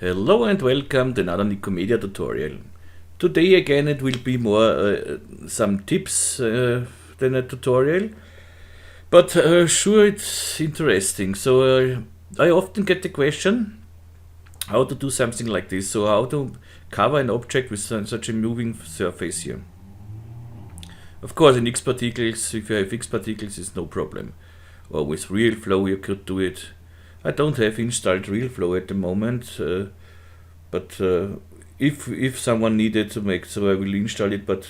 Hello and welcome to another Nikomedia tutorial. Today again it will be more some tips than a tutorial, but sure, it's interesting. So I often get the question how to do something like this. So how to cover an object with such a moving surface here. Of course, in X particles, if you have X particles, it's no problem. Or with real flow you could do it. I don't have installed real flow at the moment, but if someone needed to make, so I will install it. But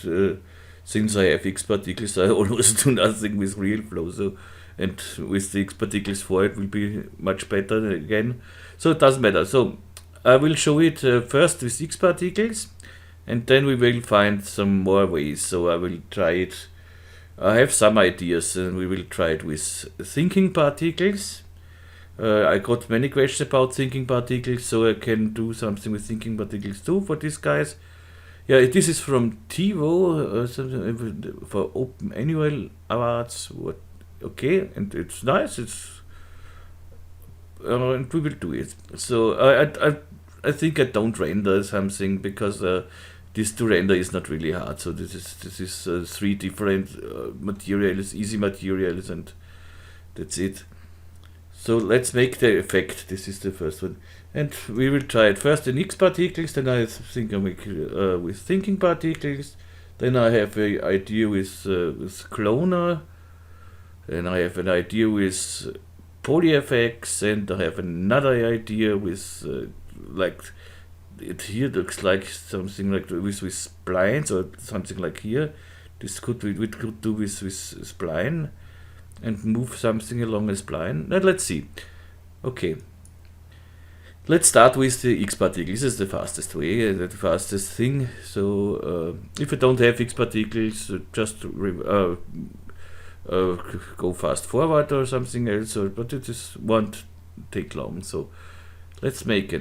since I have X particles, I always do nothing with real flow. So, and with the X particles for it will be much better again. So it doesn't matter. So I will show it first with X particles, and then we will find some more ways. So I will try it. I have some ideas, and we will try it with thinking particles. I got many questions about thinking particles, so I can do something with thinking particles too for these guys. Yeah, this is from TiVo, for Open Annual Awards. Okay, and it's nice. It's and we will do it. So I think I don't render something because this to render is not really hard. So this is three different materials, easy materials, and that's it. So let's make the effect. This is the first one, and we will try it first in X particles. Then I think I make with thinking particles. Then I have an idea with cloner, and I have an idea with polyFX, and I have another idea with like it here looks like something like with splines or something like here. This we could do with spline and move something along a spline. Now let's see. Okay, let's start with the X particles. This is the fastest way, the fastest thing. So if you don't have X particles, just go fast forward or something else. But it just won't take long. So let's make a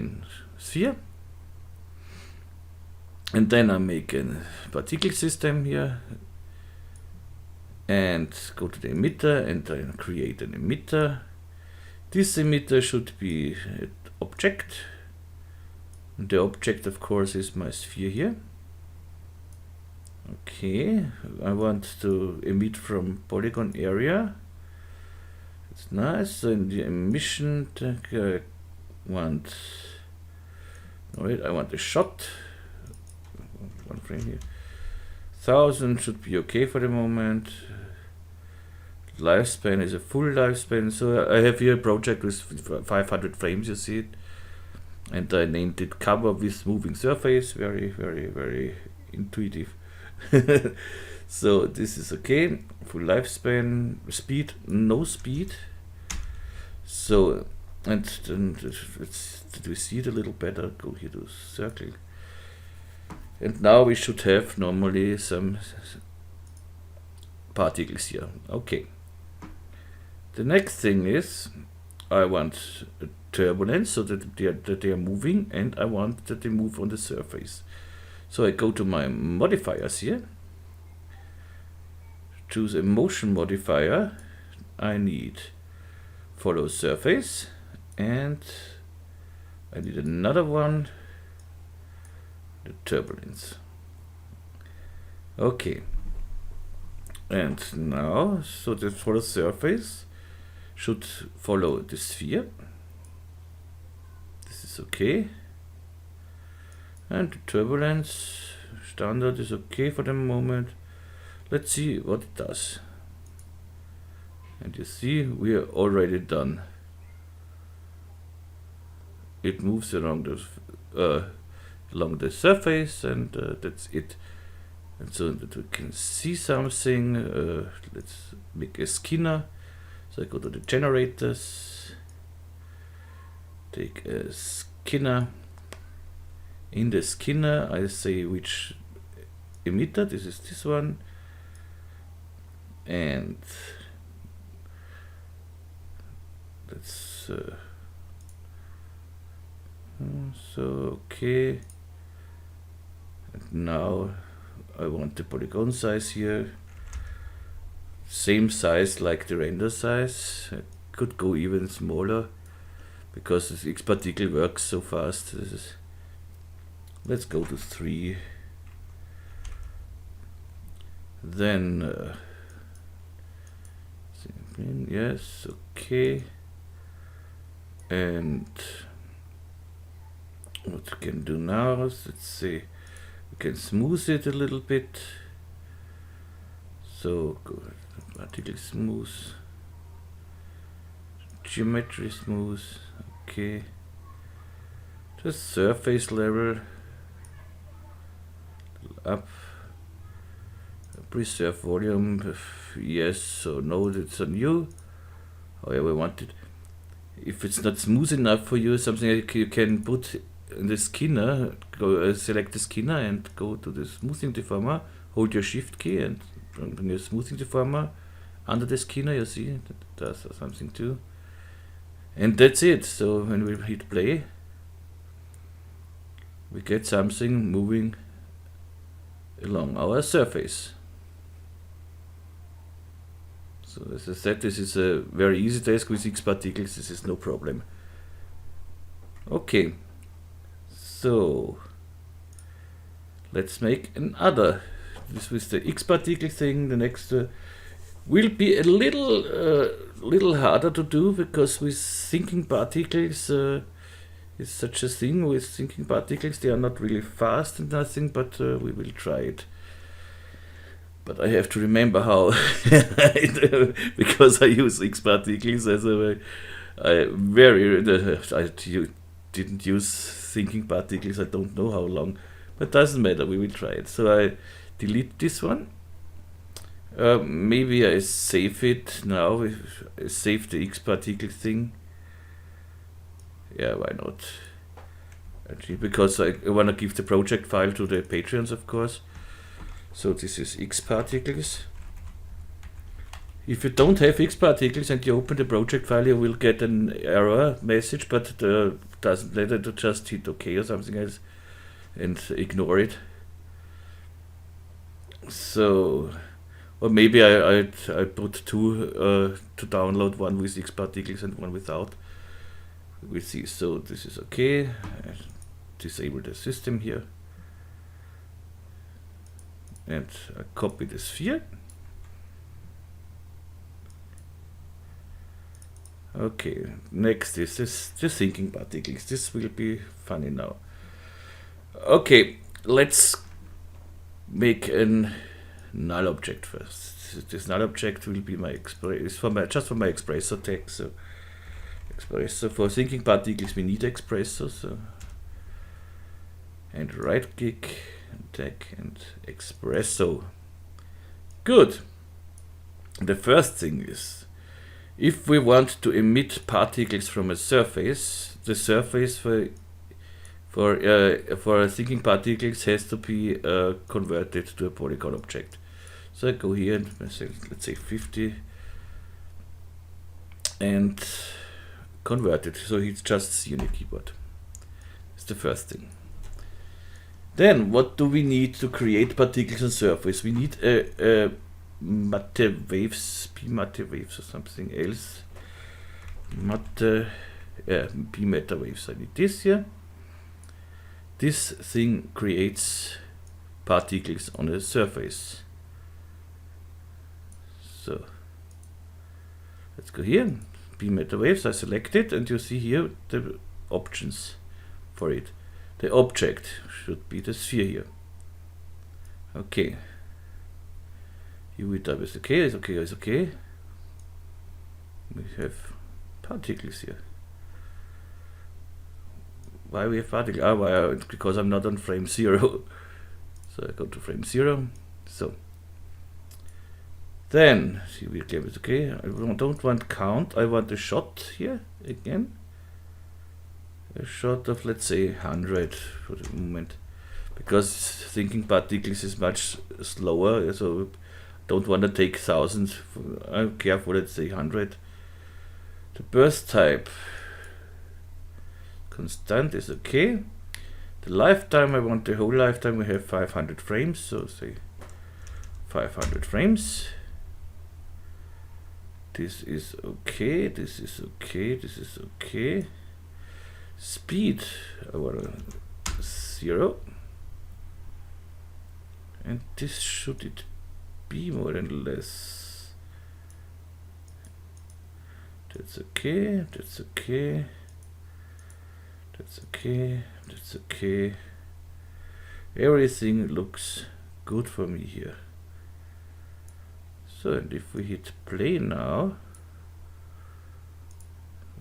sphere, and then I make a particle system here. And go to the emitter and then create an emitter. This emitter should be an object. And the object, of course, is my sphere here. Okay, I want to emit from polygon area. It's nice. So in the emission, I want a shot. One frame here. 1000 should be okay for the moment. Lifespan is a full lifespan. So I have here a project with 500 frames, you see it. And I named it cover with moving surface. Very, very, very intuitive. So this is okay. Full lifespan. Speed, no speed. So, and then did we see it a little better? Go here to circle. And now we should have normally some particles here. Okay. The next thing is I want a turbulence, so that they are moving, and I want that they move on the surface. So I go to my modifiers here, choose a motion modifier. I need follow surface, and I need another one, the turbulence. Okay, and now so the follow surface should follow the sphere. This is okay, and the turbulence standard is okay for the moment. Let's see what it does. And you see we are already done. It moves along the surface, and that's it. And so that we can see something, let's make a skinner. So I go to the generators, take a skinner. In the skinner I say which emitter, this is this one, and that's so okay. And now I want the polygon size here, same size like the render size. I could go even smaller, because this X particle works so fast. Let's go to 3. Then yes, okay. And what we can do now, let's see, we can smooth it a little bit. So go particle smooth, geometry smooth, okay. Just surface level up, preserve volume, yes or no, it's on you, however you want it. If it's not smooth enough for you, something like you can put in the skinner, go select the skinner and go to the smoothing deformer, hold your shift key and bring your smoothing deformer under the skinner, you see, that does something too. And that's it. So when we hit play, we get something moving along our surface. So as I said, this is a very easy task with X particles, this is no problem. Okay, so let's make another. This was the X particle thing. The next will be a little harder to do, because with thinking particles, it's such a thing with thinking particles. They are not really fast and nothing, but we will try it. But I have to remember how, because I use X particles as a I didn't use thinking particles. I don't know how long, but doesn't matter. We will try it. So I delete this one. Maybe I save it now. I save the X particle thing. Yeah, why not? Actually, because I want to give the project file to the Patreons, of course. So this is X particles. If you don't have X particles and you open the project file, you will get an error message, but doesn't matter, to just hit OK or something else and ignore it. So, or maybe I put two to download, one with X particles and one without. We'll see. So this is okay. I disable the system here. And I copy the sphere. Okay, next is the thinking particles. This will be funny now. Okay, let's make a null object first. This null object will be my just for my expressor tag. So expressor, for thinking particles we need expressor. So and right click and tag and expresso. Good. The first thing is, if we want to emit particles from a surface, the surface for thinking particles has to be converted to a polygon object. So I go here and let's say 50 and convert it. So it's just C on the keyboard. It's the first thing. Then what do we need to create particles on surface? We need a matte waves, P matte waves or something else. P matte waves. I need this here. This thing creates particles on a surface. So let's go here. P matte waves. I select it, and you see here the options for it. The object should be the sphere here. Okay. UV is okay, is okay, is okay. We have particles here. Why we have particles? Why? Because I'm not on frame 0. So I go to frame 0. So then UV is okay. I don't want count. I want a shot here again. A shot of, let's say, 100 for the moment, because thinking particles is much slower, so don't want to take thousands. I'm careful, let's say 100. The burst type constant is okay. The lifetime, I want the whole lifetime. We have 500 frames, so say 500 frames. This is okay, this is okay, this is okay. speed, I want 0, and this should it be more than less. That's okay, that's okay, that's okay, that's okay. Everything looks good for me here. So, and if we hit play now,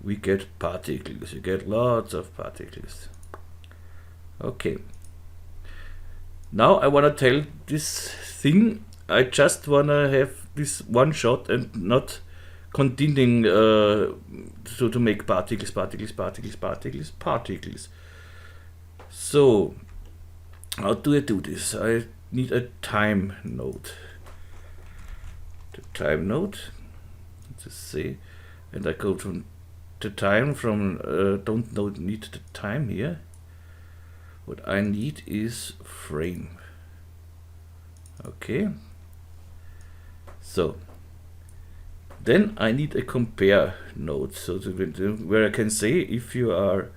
we get particles. You get lots of particles. Okay. Now I want to tell this thing, I just want to have this one shot and not continuing to make particles. So, how do I do this? I need a time node. The time node, let's say, and I go from the time from, don't need the time here. What I need is frame. Okay. So then I need a compare node, so where I can say if you are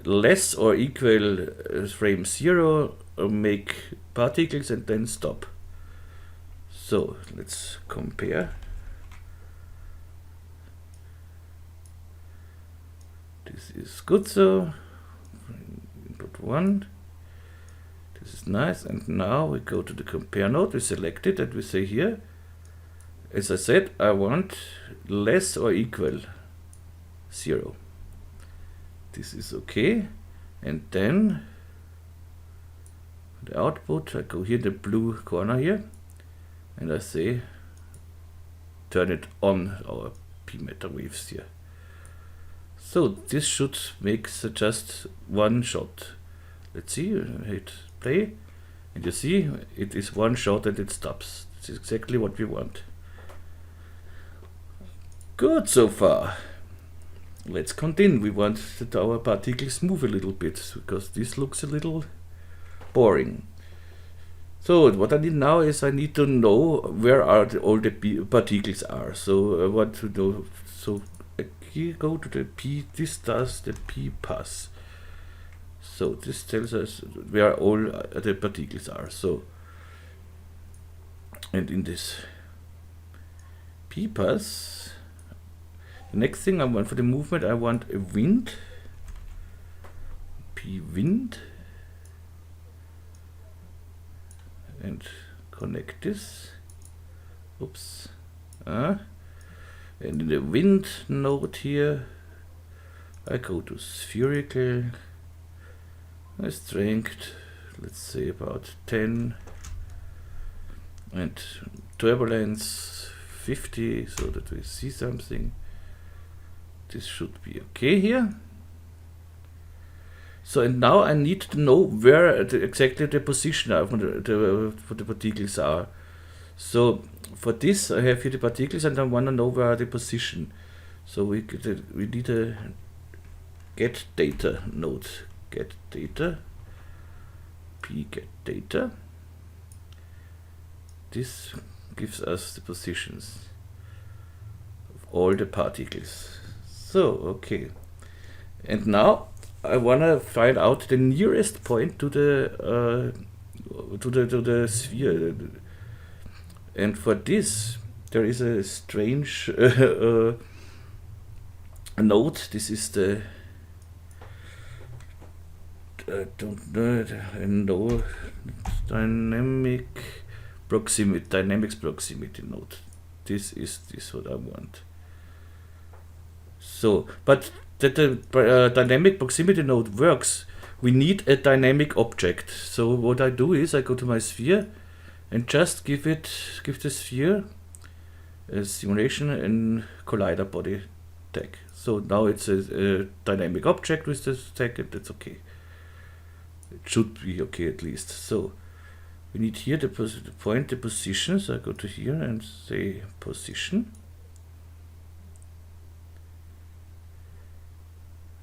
less or equal frame 0, make particles and then stop. So let's compare. This is good, so input 1. This is nice, and now we go to the compare node, we select it and we say here, as I said, I want less or equal 0. This is okay, and then the output, I go here, the blue corner here, and I say turn it on, our P matter waves here. So this should make just one shot. Let's see, hit play, and you see it is one shot and it stops. This is exactly what we want. Good so far. Let's continue. We want that our particles move a little bit, because this looks a little boring. So what I need now is I need to know where are all the particles are. So I want to know, so here go to the P, this does the P pass. So this tells us where all the particles are. So, and in this P pass, the next thing I want for the movement, I want a wind, P wind, and connect this. Oops. And in the wind node here, I go to spherical, a strength, let's say about 10, and turbulence 50, so that we see something. This should be okay here. So, and now I need to know where exactly the position of the particles are. So for this I have here the particles and I want to know where the position. So we need a get data node. Get data, P get data. This gives us the positions of all the particles. So okay, and now I want to find out the nearest point to the sphere. And for this, there is a strange node. This is the dynamics proximity node. This is what I want. So, but that the dynamic proximity node works, we need a dynamic object. So what I do is I go to my sphere and just give the sphere a simulation and collider body tag. So now it's a dynamic object with this tag, and that's okay. It should be okay at least. So we need here the point, the position. So I go to here and say position.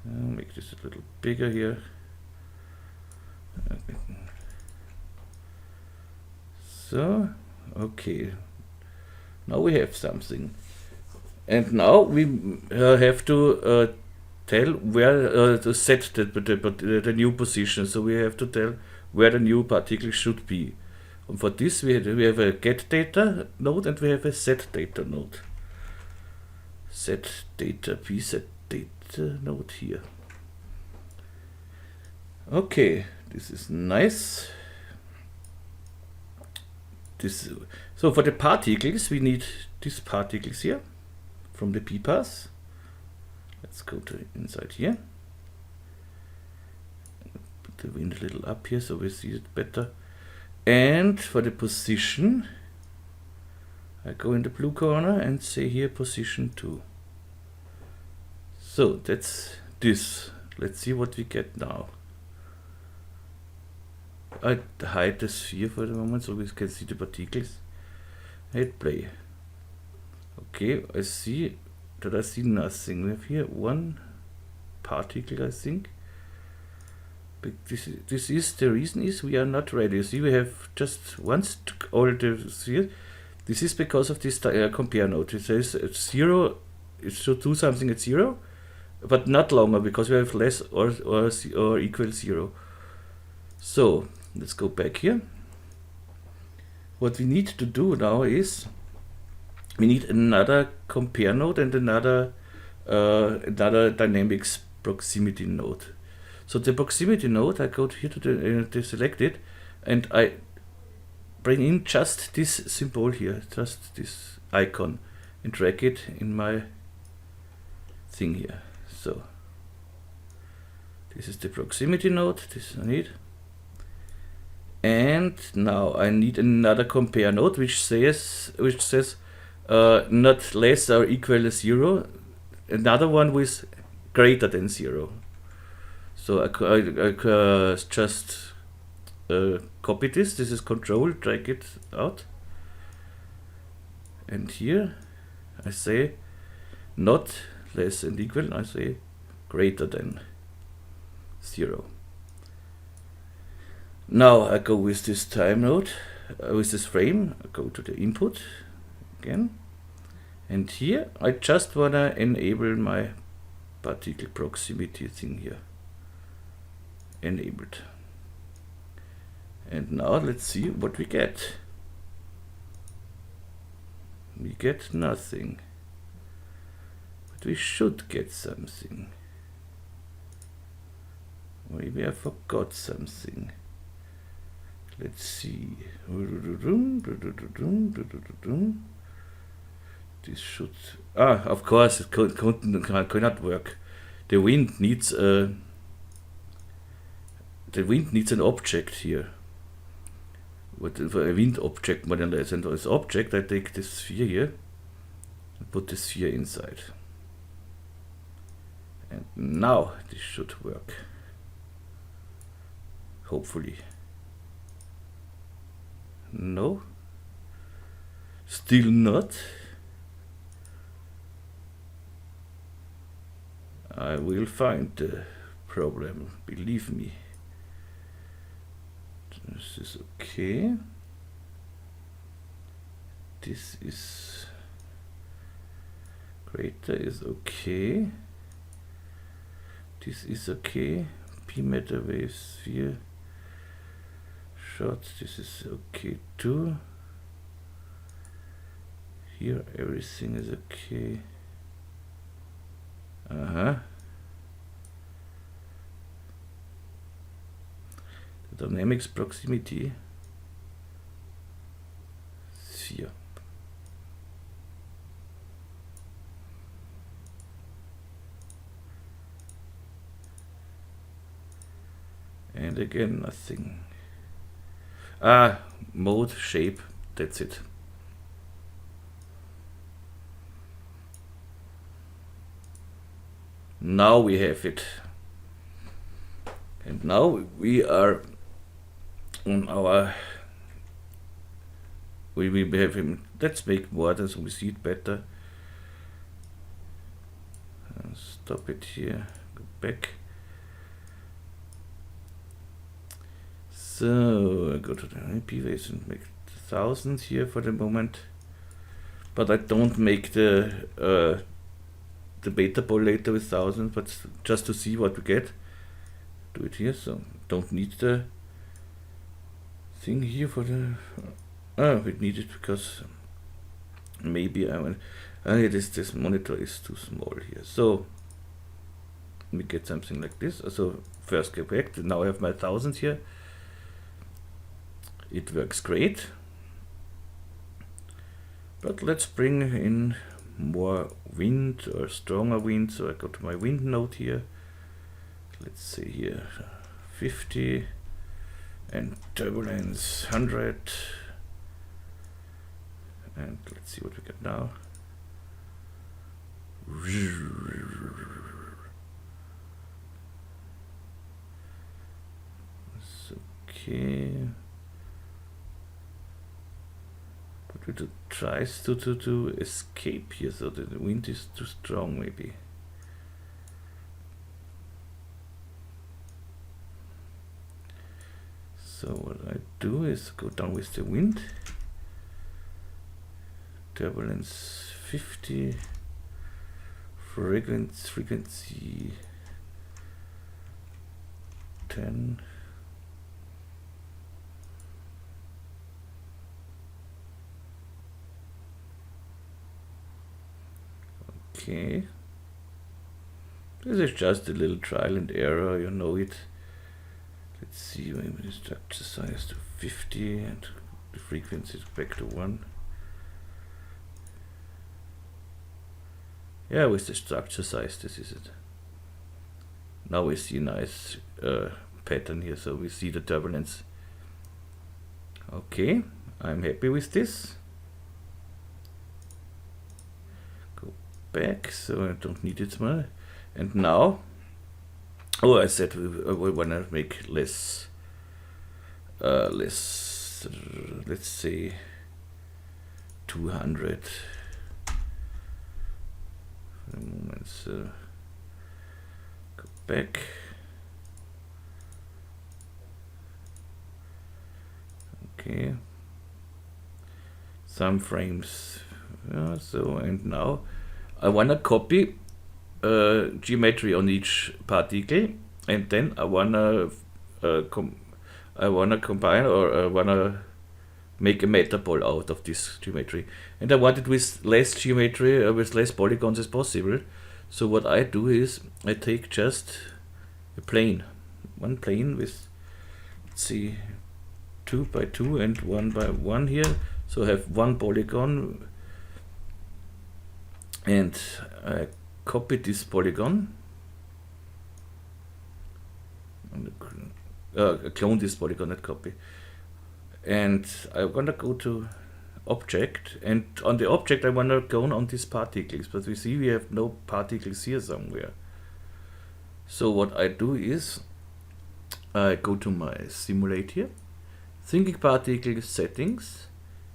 I'll make this a little bigger here. So, okay, now we have something, and now we have to tell where to set the new position. So we have to tell where the new particle should be. And for this we have a get data node and we have a set data node. Set data node here. Okay, this is nice. So for the particles we need these particles here from the P path. Let's go to inside here. Put the wind a little up here so we see it better. And for the position, I go in the blue corner and say here position 2. So that's this. Let's see what we get now. I hide the sphere for the moment so we can see the particles. Hit play. Okay, I see that I see nothing. We have here one particle, I think. But this is the reason is we are not ready. See, we have just once all the sphere. This is because of this compare node. It says it's 0. It should do something at 0, but not longer because we have less or equal 0. So let's go back here. What we need to do now is we need another compare node and another dynamics proximity node. So the proximity node, I go here to select it, and I bring in just this symbol here, just this icon, and drag it in my thing here. So this is the proximity node. This I need. And now I need another compare node which says not less or equal to 0. Another one with greater than 0. So I just copy this. This is control, drag it out. And here I say not less and equal. I say greater than 0. Now I go with this time node, with this frame. I go to the input again, and here I just wanna enable my particle proximity thing here. Enabled. And now let's see what we get. We get nothing, but we should get something. Maybe I forgot something. Let's see. This should. Of course, it cannot work. The wind needs an object here. For a wind object more than less. And as object, I take this sphere here and put the sphere inside. And now this should work. Hopefully. No, still not. I will find the problem, believe me. This is okay. This is greater is okay. This is okay. P meter wave sphere. Shot, this is okay too. Here everything is okay. The dynamics proximity sphere. And again nothing. Mode, shape, that's it. Now we have it. And now we are on our, we have him. Let's make more so we see it better. Stop it here, go back. So I go to the IP waves and make 1000 here for the moment, but I don't make the the beta ball later with 1000, but just to see what we get, do it here. So don't need the thing here for the. Oh, we need it because maybe I want. This monitor is too small here. So we get something like this. So first go back. Now I have my 1000 here. It works great. But let's bring in more wind or stronger wind. So I go to my wind node here. Let's say here 50 and turbulence 100. And let's see what we get now. It's okay. But it tries to escape here, so that the wind is too strong maybe. So what I do is go down with the wind. Turbulence 50. Frequency 10. Okay. This is just a little trial and error, you know it. Let's see, maybe the structure size to 50 and the frequency is back to 1. Yeah, with the structure size, this is it. Now we see a nice pattern here, so we see the turbulence. Okay, I'm happy with this. Go back, so I don't need it more. And now, oh, I said we want to make less, let's say 200. Moments, go back. Okay, some frames. So and now I wanna copy geometry on each particle, and then I wanna combine, or I wanna make a metaball out of this geometry, and I want it with less geometry, with less polygons as possible. So what I do is I take just a plane, one plane with, let's see, 2 by 2 and 1 by 1 here. So I have one polygon, and I copy this polygon, clone this polygon, not copy. And I'm gonna go to object, and on the object I wanna go on these particles, but we see we have no particles here somewhere. So what I do is I go to my simulate here, thinking particle settings,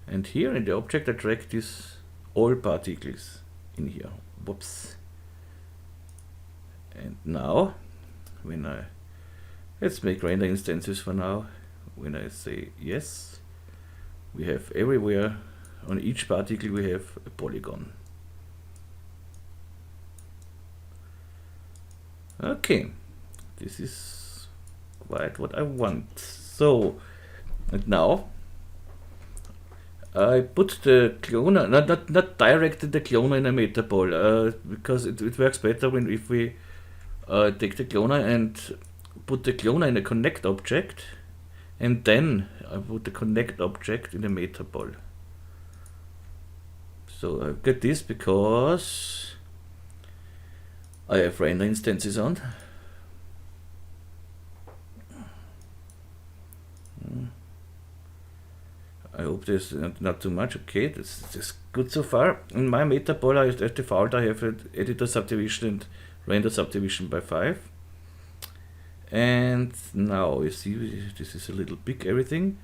and here in the object I drag this all particles in here. Whoops. And now when let's make render instances for now. When I say yes, we have everywhere, on each particle we have a polygon. Okay, this is quite what I want. So, and now I put the cloner, not directly the cloner in a metaball, because it works better if we take the cloner and put the cloner in a connect object. And then I put the connect object in the metaball. So I get this because I have render instances on. I hope there's not too much. Okay, that's good so far. In my metaball, as default, I have an editor subdivision and render subdivision by 5. And now you see this is a little big everything.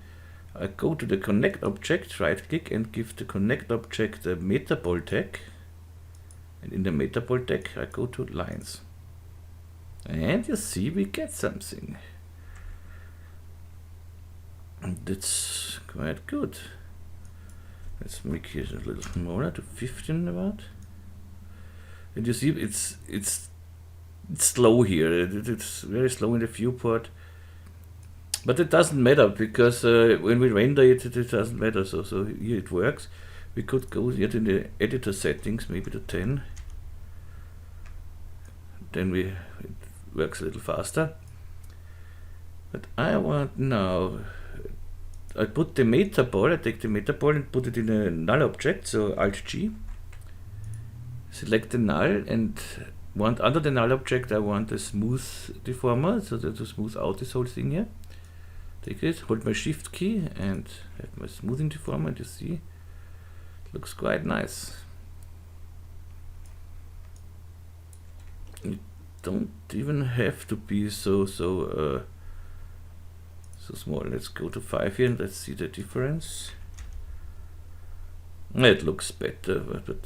I go to the connect object, right click, and give the connect object a metaball tag. And in the metaball tag I go to lines. And you see we get something. And that's quite good. Let's make it a little smaller, to 15 about. And you see it's slow here. It's very slow in the viewport. But it doesn't matter because when we render it, it doesn't matter. So here it works. We could go yet in the editor settings, maybe to 10. Then it works a little faster. But I want now, I put the meta ball, I take the meta ball and put it in a null object, so Alt G. Select the null and want under the null object I want a smooth deformer, so that to smooth out this whole thing here. Take it, hold my shift key and have my smoothing deformer, and you see, it looks quite nice. It don't even have to be so small. Let's go to 5 here and let's see the difference. It looks better, but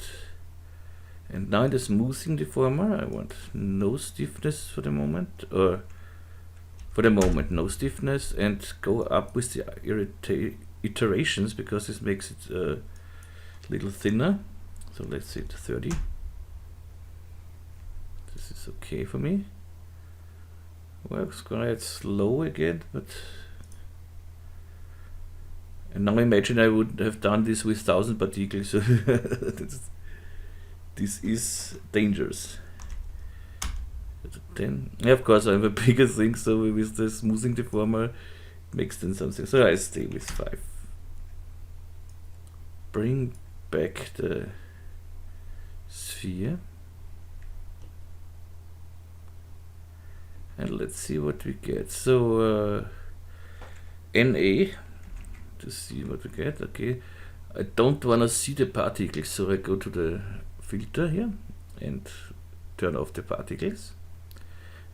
and now in the smoothing deformer I want no stiffness for the moment, or for the moment no stiffness, and go up with the iterations because this makes it a little thinner. So let's say 30. This is okay for me. Works quite slow again, but and now imagine I would have done this with 1000 particles. This is dangerous. Then, yeah, of course, I have a bigger thing, so with the smoothing deformer, it makes then something. So I stay with 5. Bring back the sphere. And let's see what we get. So, NA, to see what we get. Okay, I don't want to see the particles, so I go to the filter here and turn off the particles.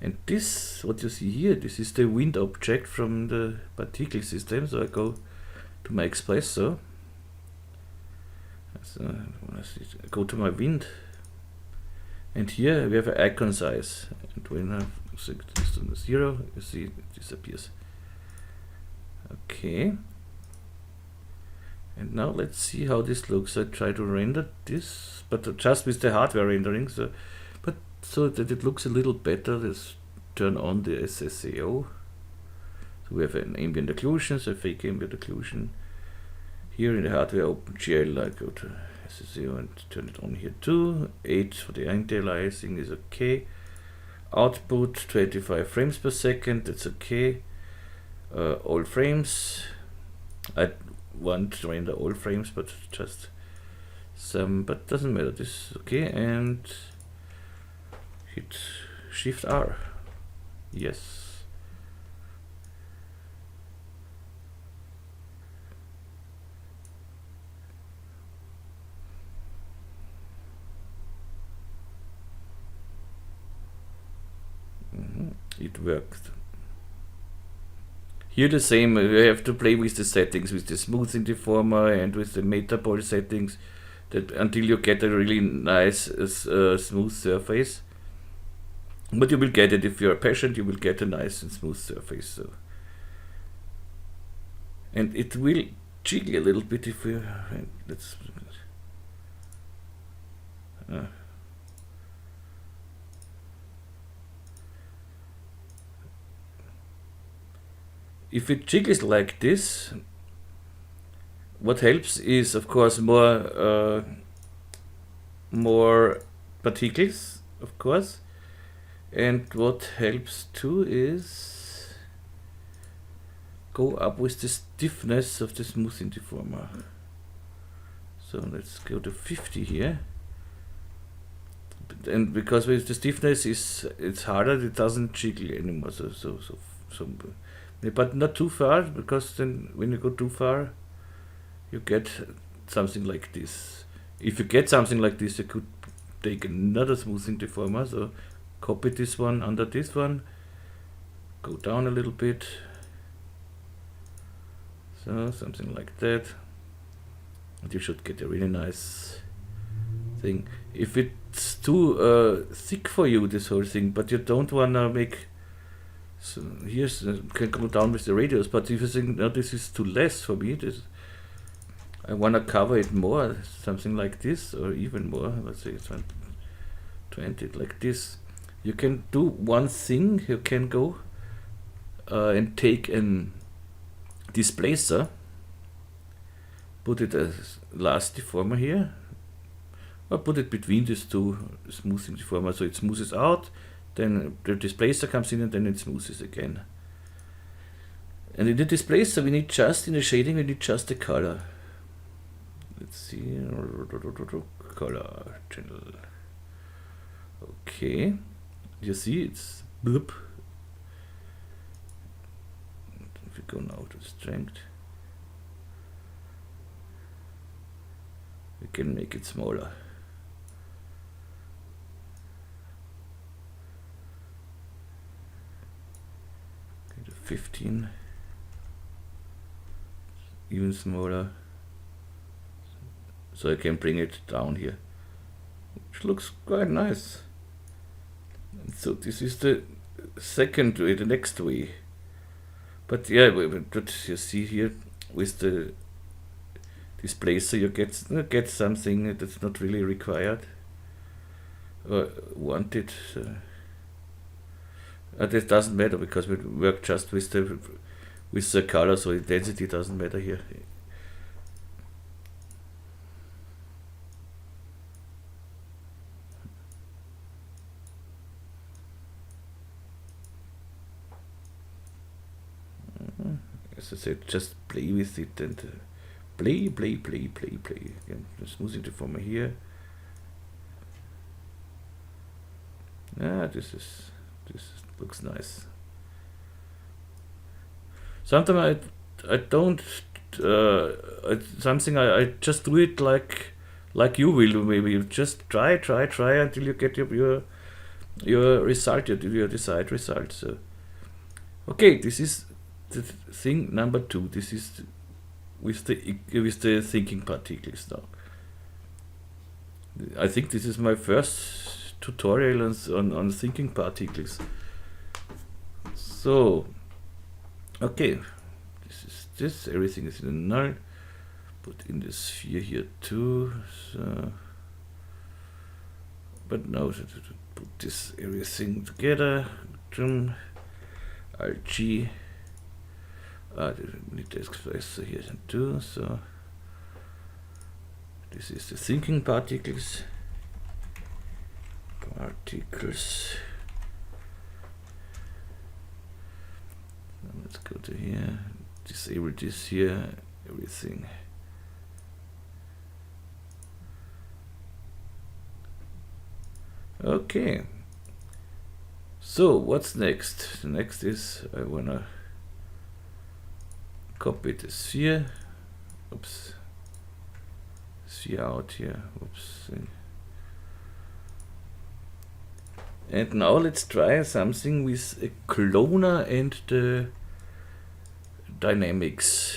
And this, what you see here, this is the wind object from the particle system. So I go to my espresso. So I go to my wind, and here we have an icon size. And when I set this to 0, you see it disappears. Okay. And now let's see how this looks. I try to render this, but just with the hardware rendering, so that it looks a little better. Let's turn on the SSAO. So we have an ambient occlusion, so fake ambient occlusion. Here in the hardware OpenGL, I go to SSAO and turn it on here too. 8 for the anti-aliasing is okay. Output 25 frames per second, that's okay. All frames. I want to render all frames, but just some, but doesn't matter. This is okay, and hit Shift R. Yes. It worked. Here the same, you have to play with the settings, with the smoothing deformer and with the metabol settings, that until you get a really nice smooth surface. But you will get it if you are patient. You will get a nice and smooth surface. So, and it will jiggle a little bit if we let's. If it jiggles like this, what helps is, of course, more particles, of course. And what helps too is go up with the stiffness of the smoothing deformer. So let's go to 50 here. And because with the stiffness it's harder, it doesn't jiggle anymore. But not too far, because then when you go too far, you get something like this. If you get something like this, you could take another smoothing deformer. So copy this one under this one, go down a little bit. So something like that. And you should get a really nice thing. If it's too thick for you, this whole thing, but you don't want to make. So here's can go down with the radius, but if you think no, this is too less for me, I want to cover it more, something like this, or even more. Let's say it's to end it like this. You can do one thing. You can go and take an displacer, put it as last deformer here, or put it between these two smoothing deformer, so it smoothes out, then the displacer comes in and then it smoothes again. And in the displacer we need just, in the shading we need just the color. Let's see, color channel. Okay, you see it's bloop. If we go now to strength, we can make it smaller. Okay, to 15, even smaller. So I can bring it down here, which looks quite nice. And so this is the second way, the next way. But yeah, but you see here with the displacer you get something that's not really required or wanted. This doesn't matter because we work just with the color, so intensity doesn't matter here. As I said, just play with it and play. Again, smoothing the former here. This looks nice. Sometimes I don't something I just do it like you will. Maybe you just try until you get your result, your desired result. So okay, this is the thing number 2. This is with the thinking particles now. I think this is my first tutorial on thinking particles. So okay, this everything is in a null. Put in the sphere here too. So, but now to put this everything together. Alt G. Need to express here too. So this is the thinking particles. Let's go to here. Disable this here. Everything. Okay. So what's next? The next is I wanna copy the sphere. Oops. Sphere out here. Oops. And now let's try something with a cloner and the dynamics.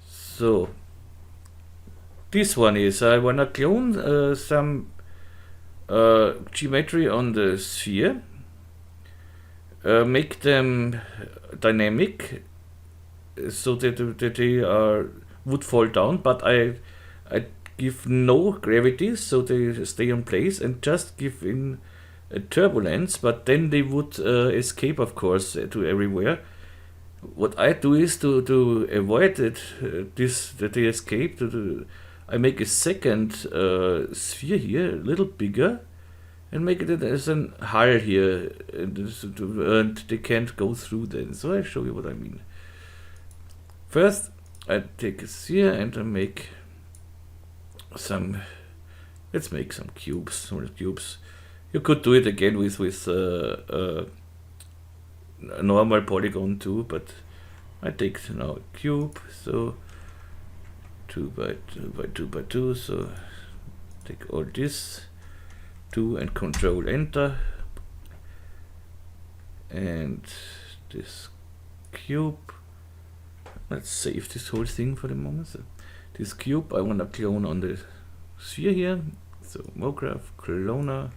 So this one is I wanna clone some geometry on the sphere. Make them dynamic so that they would fall down, but I give no gravity so they stay in place, and just give in a turbulence, but then they would escape, of course, to everywhere. What I do is to avoid it, that they escape. I make a second sphere here, a little bigger, and make it as an hull here, and they can't go through then. So I'll show you what I mean. First, I take a sphere and I make some. Let's make some cubes, small cubes. You could do it again with a normal polygon too, but I take now a cube. So 2 by 2 by 2 by 2. So take all this. 2 and Control Enter, and this cube. Let's save this whole thing for the moment. So this cube I want to clone on the sphere here. So MoGraph cloner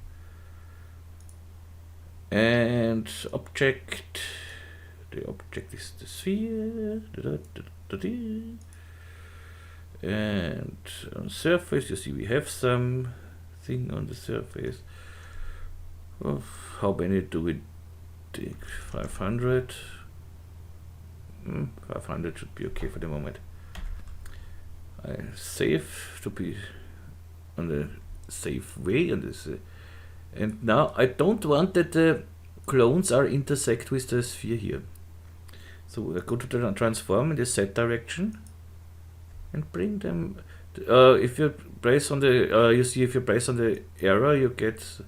and object. The object is the sphere. And on surface you see we have something everything on the surface. Oh, how many do we take? 500. 500 should be okay for the moment. I save to be on the safe way on this. And now I don't want that the clones are intersect with the sphere here. So I go to the transform in the Z direction and bring them. If you press on the, you see if you press on the arrow, you get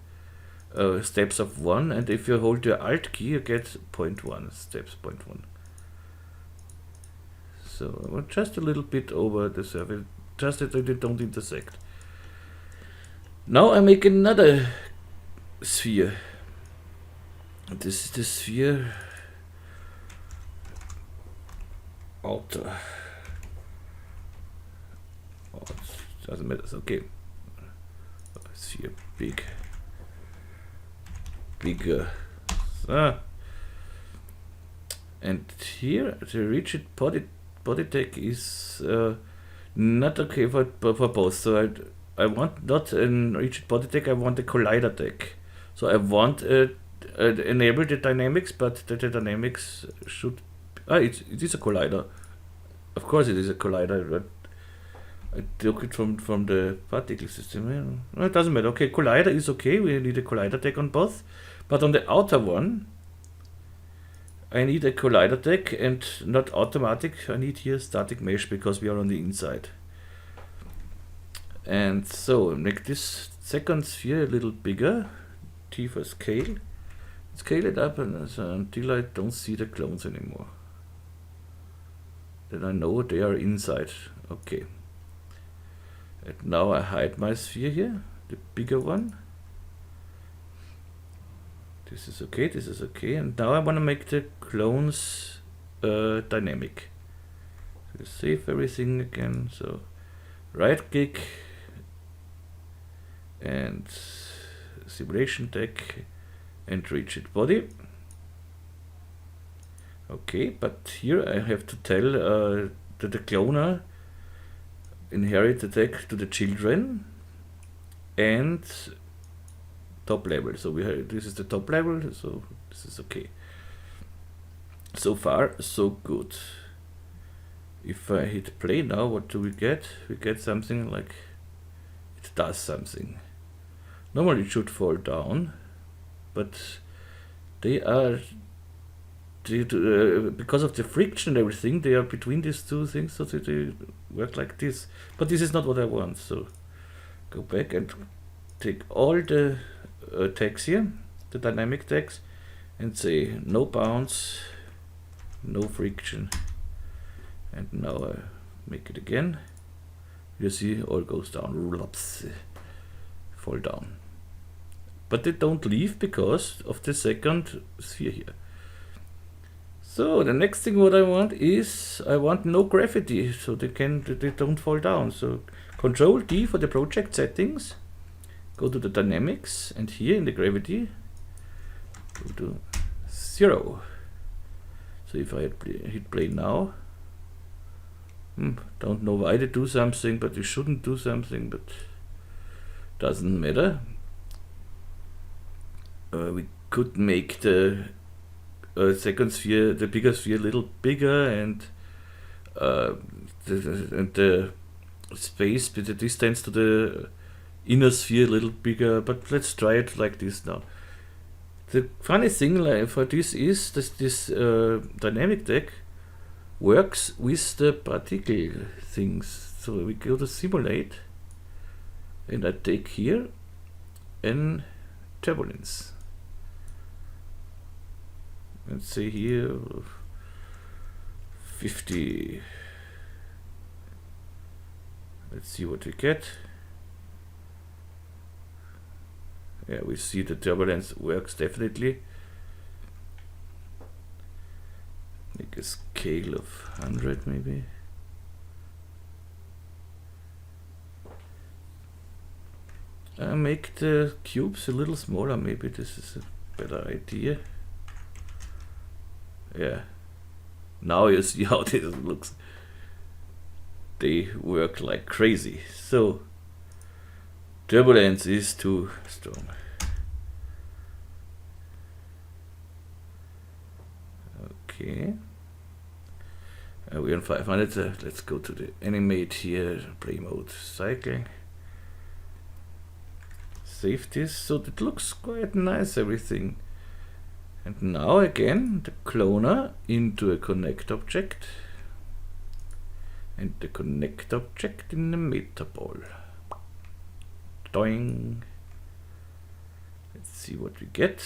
steps of 1, and if you hold the Alt key, you get 0.1 steps, 0.1. So just a little bit over the surface, just that they don't intersect. Now I make another sphere. This is the sphere outer. Oh, it doesn't matter. Okay. Sphere bigger. And here the rigid body tag is not okay for both. So I want not a rigid body tag, I want a collider tag. So I want enable the dynamics, but the dynamics should... it is a collider. Of course it is a collider, but I took it from the particle system. No, it doesn't matter. Okay, collider is okay, we need a collider tag on both. But on the outer one, I need a collider tag and not automatic. I need here static mesh because we are on the inside. And so make this second sphere a little bigger. T for scale. Scale it up until I don't see the clones anymore. Then I know they are inside. Okay. And now I hide my sphere here, the bigger one. This is okay, and now I want to make the clones dynamic. So save everything again, so right click and simulation tag and rigid body. Okay, but here I have to tell that the cloner inherit the tag to the children and top level. So we have, this is the top level, so this is okay. So far so good. If I hit play now, what do we get? We get something like it does something. Normally it should fall down, but they are because of the friction and everything, they are between these two things, so they work like this. But this is not what I want, so go back and take all the tags here, the dynamic tags, and say no bounce, no friction. And now I make it again. You see all goes down, fall down. But they don't leave because of the second sphere here. So the next thing what I want is, I want no gravity, so they don't fall down. So Control D for the project settings, go to the dynamics, and here in the gravity, go to 0. So if I hit play now, don't know why they do something, but they shouldn't do something, but doesn't matter. We could make the second sphere, the bigger sphere, a little bigger, and the space, the distance to the inner sphere a little bigger, but let's try it like this now. The funny thing for this is that this dynamic tag works with the particle things. So we go to simulate, and I take here an turbulence. Let's say here 50. Let's see what we get. Yeah, we see the turbulence works definitely. Make a scale of 100 maybe. Make the cubes a little smaller, maybe this is a better idea. Yeah, now you see how this looks. They work like crazy. So turbulence is too strong. Okay. We're on 500. Let's go to the animate here, play mode, cycle. Save this, so that looks quite nice, everything. And now again, the cloner into a connect object. And the connect object in the meta ball. Doing. Let's see what we get.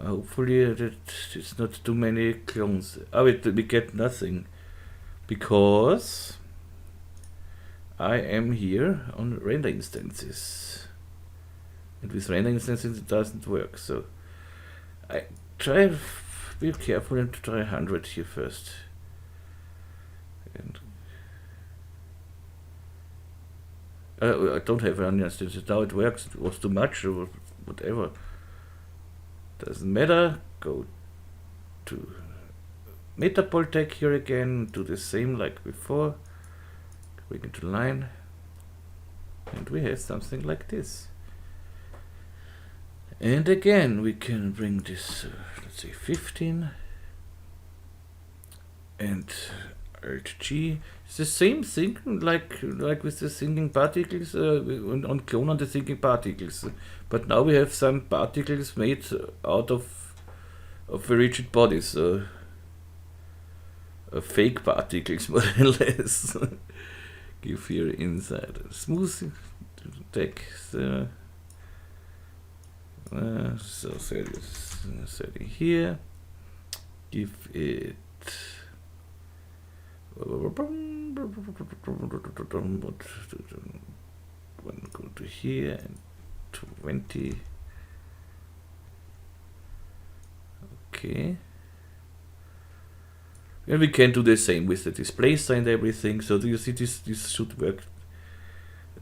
Hopefully that it's not too many clones. Oh, we get nothing because I am here on render instances, and with render instances it doesn't work. So I try to be careful and try 100 here first. And I don't have any instances now. It works. It was too much or whatever. Doesn't matter. Go to Metapol tag here again. Do the same like before. Bring it to line, and we have something like this. And again, we can bring this. Let's say 15, and Alt G. It's the same thing like with the thinking particles on clone on the thinking particles. But now we have some particles made out of a rigid body, so fake particles more or less. Give here inside a smooth text. So 30 here. Give it. One go to here and 20. Okay. And we can do the same with the display sign and everything. So do you see this should work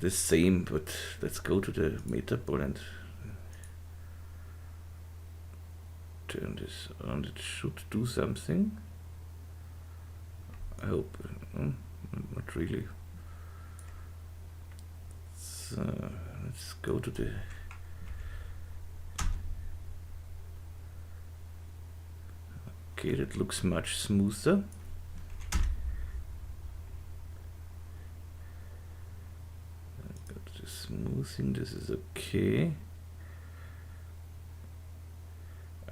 the same, but let's go to the meta ball and turn this on. It should do something. I hope. Not really. So let's go to the okay, that looks much smoother. Got the smoothing, this is okay.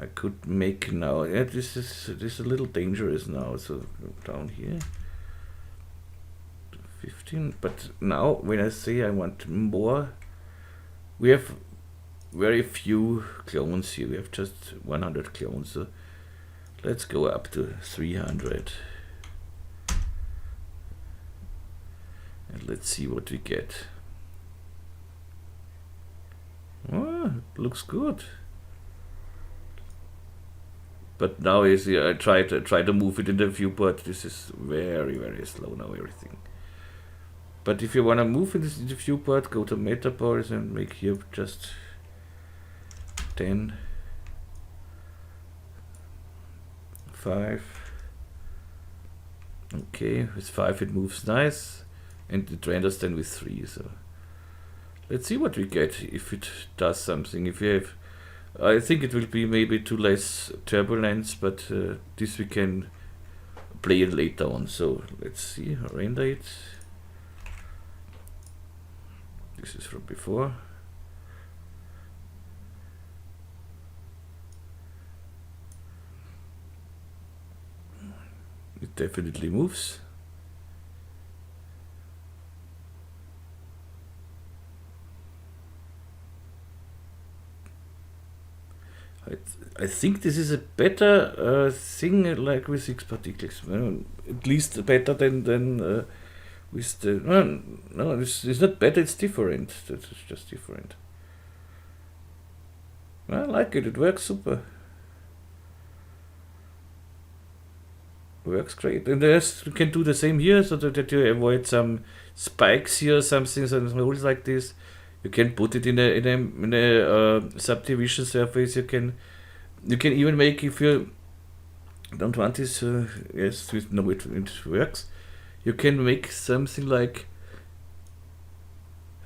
I could make now, yeah, this is a little dangerous now, so down here. 15, but now when I say I want more, we have very few clones here, we have just 100 clones, so let's go up to 300 and let's see what we get. Oh, it looks good. But now you see, I try to move it in the viewport. This is very, very slow now, everything. But if you want to move it in the viewport, go to Metaballs and make here just 10, 5. Okay, with 5 it moves nice, and it renders then with 3. So let's see what we get if it does something. If you have, I think it will be maybe too less turbulence, but this we can play it later on. So let's see, render it. This is from before. It definitely moves. I think this is a better thing like with 6 particles. At least better than with the no, it's not better. It's different. It's just different. I like it. It works super. Works great. And there's, you can do the same here, so that you avoid some spikes here, something, some holes like this. You can put it in a subdivision surface. You can even make, if you don't want this, yes, no, it works. You can make something like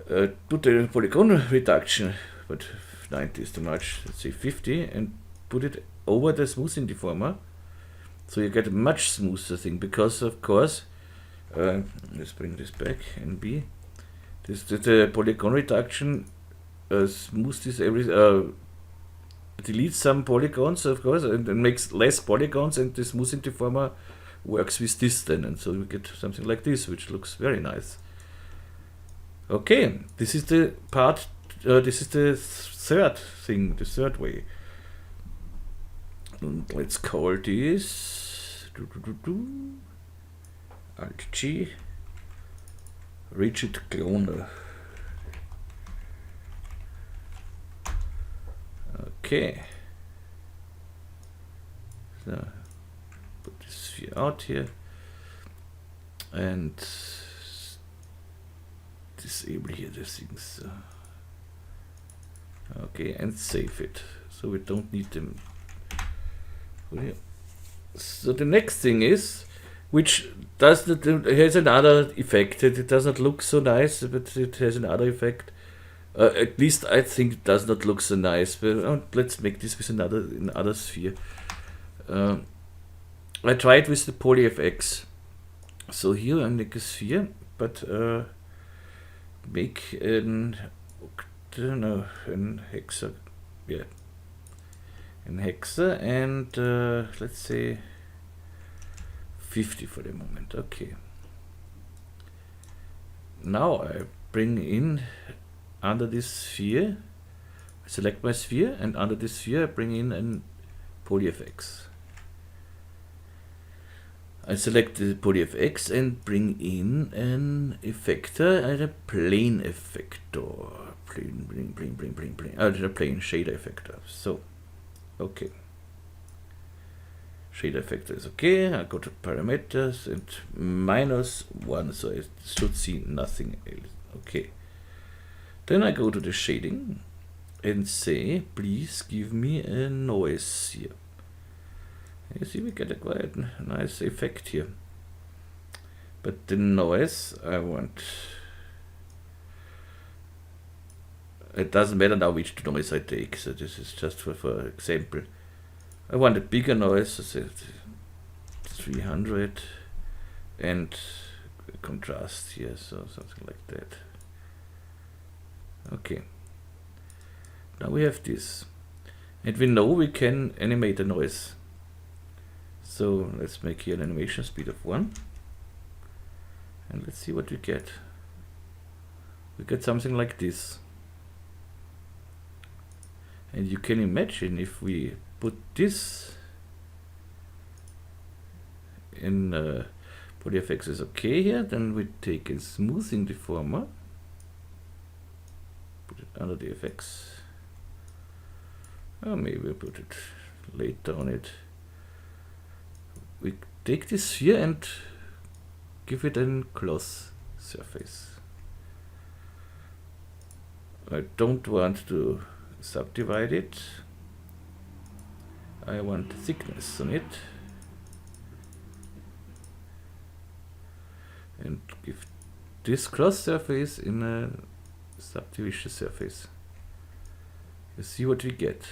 do the polygon reduction, but 90 is too much, let's say 50, and put it over the smoothing deformer, so you get a much smoother thing, because of course, let's bring this back, NB, the polygon reduction smooths this deletes some polygons, of course, and makes less polygons, and the smoothing deformer works with this then, and so we get something like this, which looks very nice. Okay, this is the part, this is the third thing, the third way. And let's call this Alt G rigid cloner. Okay, so put this sphere out here and disable here the things. Okay, and save it, so we don't need them. So the next thing is, which does not, has another effect. It does not look so nice, but it has another effect. At least I think it does not look so nice. But let's make this with another sphere. I tried with the polyfx. So here I make a sphere, but make an hexa, yeah, an hexa, and let's say 50 for the moment. Okay. Now I bring in under this sphere, I select my sphere, and under this sphere I bring in an polyfx. I select the polyfx and bring in an effector and a plane effector. Plane. The plane shader effector. So, okay. Shader effector is okay. I go to parameters and -1, so I should see nothing else. Okay. Then I go to the shading and say, please give me a noise here. You see, we get a quite nice effect here. But the noise I want, it doesn't matter now which noise I take, so this is just for example. I want a bigger noise, so say 300, and contrast here, so something like that. Okay. Now we have this, and we know we can animate the noise. So let's make here an animation speed of 1, and let's see what we get. We get something like this. And you can imagine if we put this in polyfx is okay here, then we take a smoothing deformer, put it under the FX. Or maybe we'll put it later on it. We take this sphere and give it a cloth surface. I don't want to subdivide it. I want thickness on it. And give this cloth surface in a subdivision surface. You see what we get.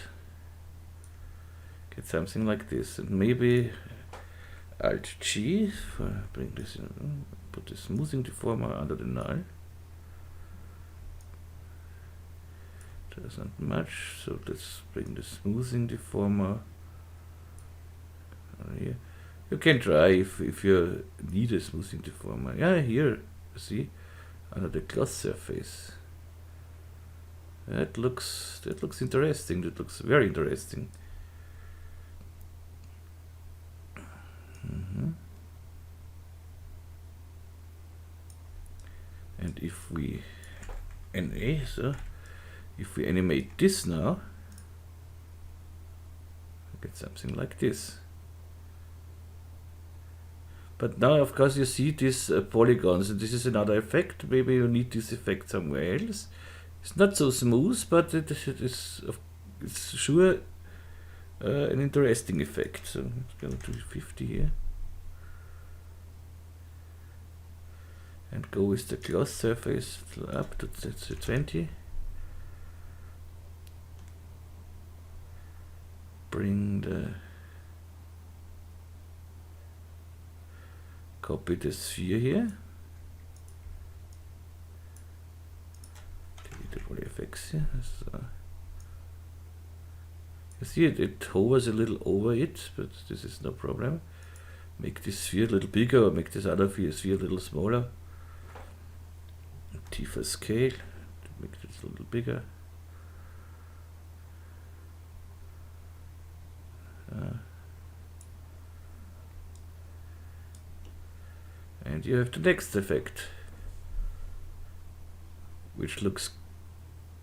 Get something like this, and maybe Alt G, bring this in, put the smoothing deformer under the null. Doesn't match, so let's bring the smoothing deformer here. You can try if you need a smoothing deformer. Yeah, here, see, under the cloth surface. That looks interesting. That looks very interesting. And if we if we animate this now, we get something like this. But now, of course, you see these polygons, and this is another effect. Maybe you need this effect somewhere else. It's not so smooth, but it's sure an interesting effect. So let's go to 50 here. and go with the gloss surface up to 20. Bring the copy the sphere here. Delete the polyFX here. So you see it hovers a little over it, but this is no problem. Make this sphere a little bigger or make this other sphere a little smaller. T for scale, make this a little bigger. And you have the next effect, which looks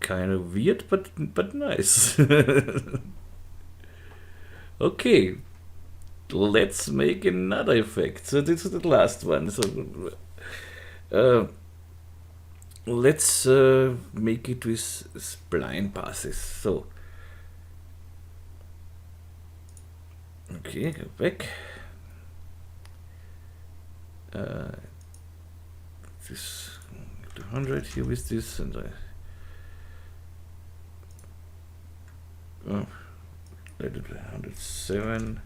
kind of weird, but nice. Okay, let's make another effect. So this is the last one. So let's make it with spline passes. So okay, go back. This 200 here with this, and let it 107.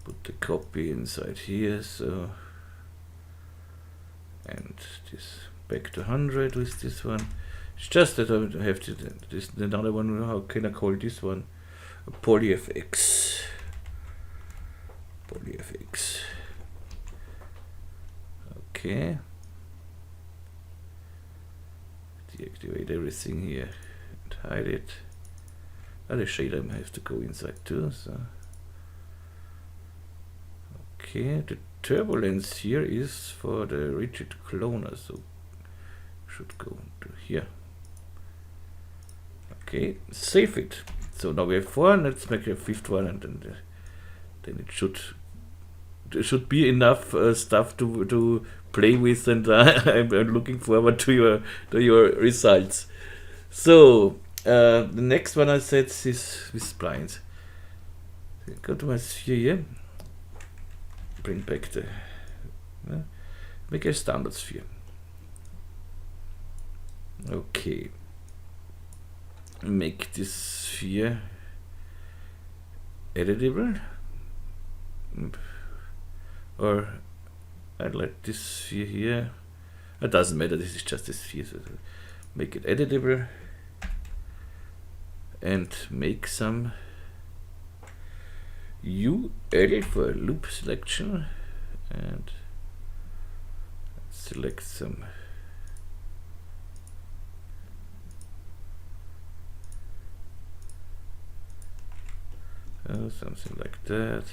Put the copy inside here, so, and this back to 100 with this one. It's just that I have to this another one. How can I call this one? A polyFX. polyFX. Okay. Deactivate everything here and hide it. The shader I have to go inside too. So okay, the turbulence here is for the rigid cloner, so should go to here. Okay, save it. So now we have 4, and let's make a 5th one, and then it should be enough stuff to play with, and I'm looking forward to your results. So the next one I said is with splines. Go to my sphere here. Bring back the make a standard sphere. Okay. Make this sphere editable, or I like this sphere here. It doesn't matter, this is just a sphere, so make it editable and make some UL for loop selection, and select some something like that,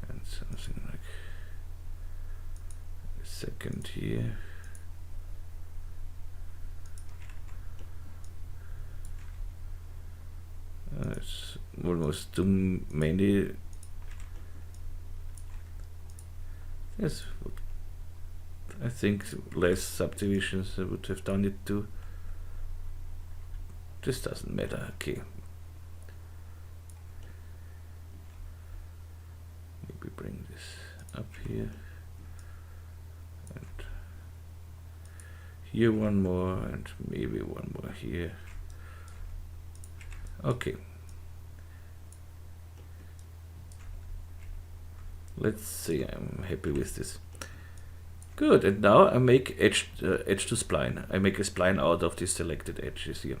and something like a second here. It's almost too many. Yes, I think less subdivisions I would have done it too. This doesn't matter. Okay. Maybe bring this up here, and here one more, and maybe one more here. Okay. Let's see, I'm happy with this. Good, and now I make edge to spline. I make a spline out of these selected edges here.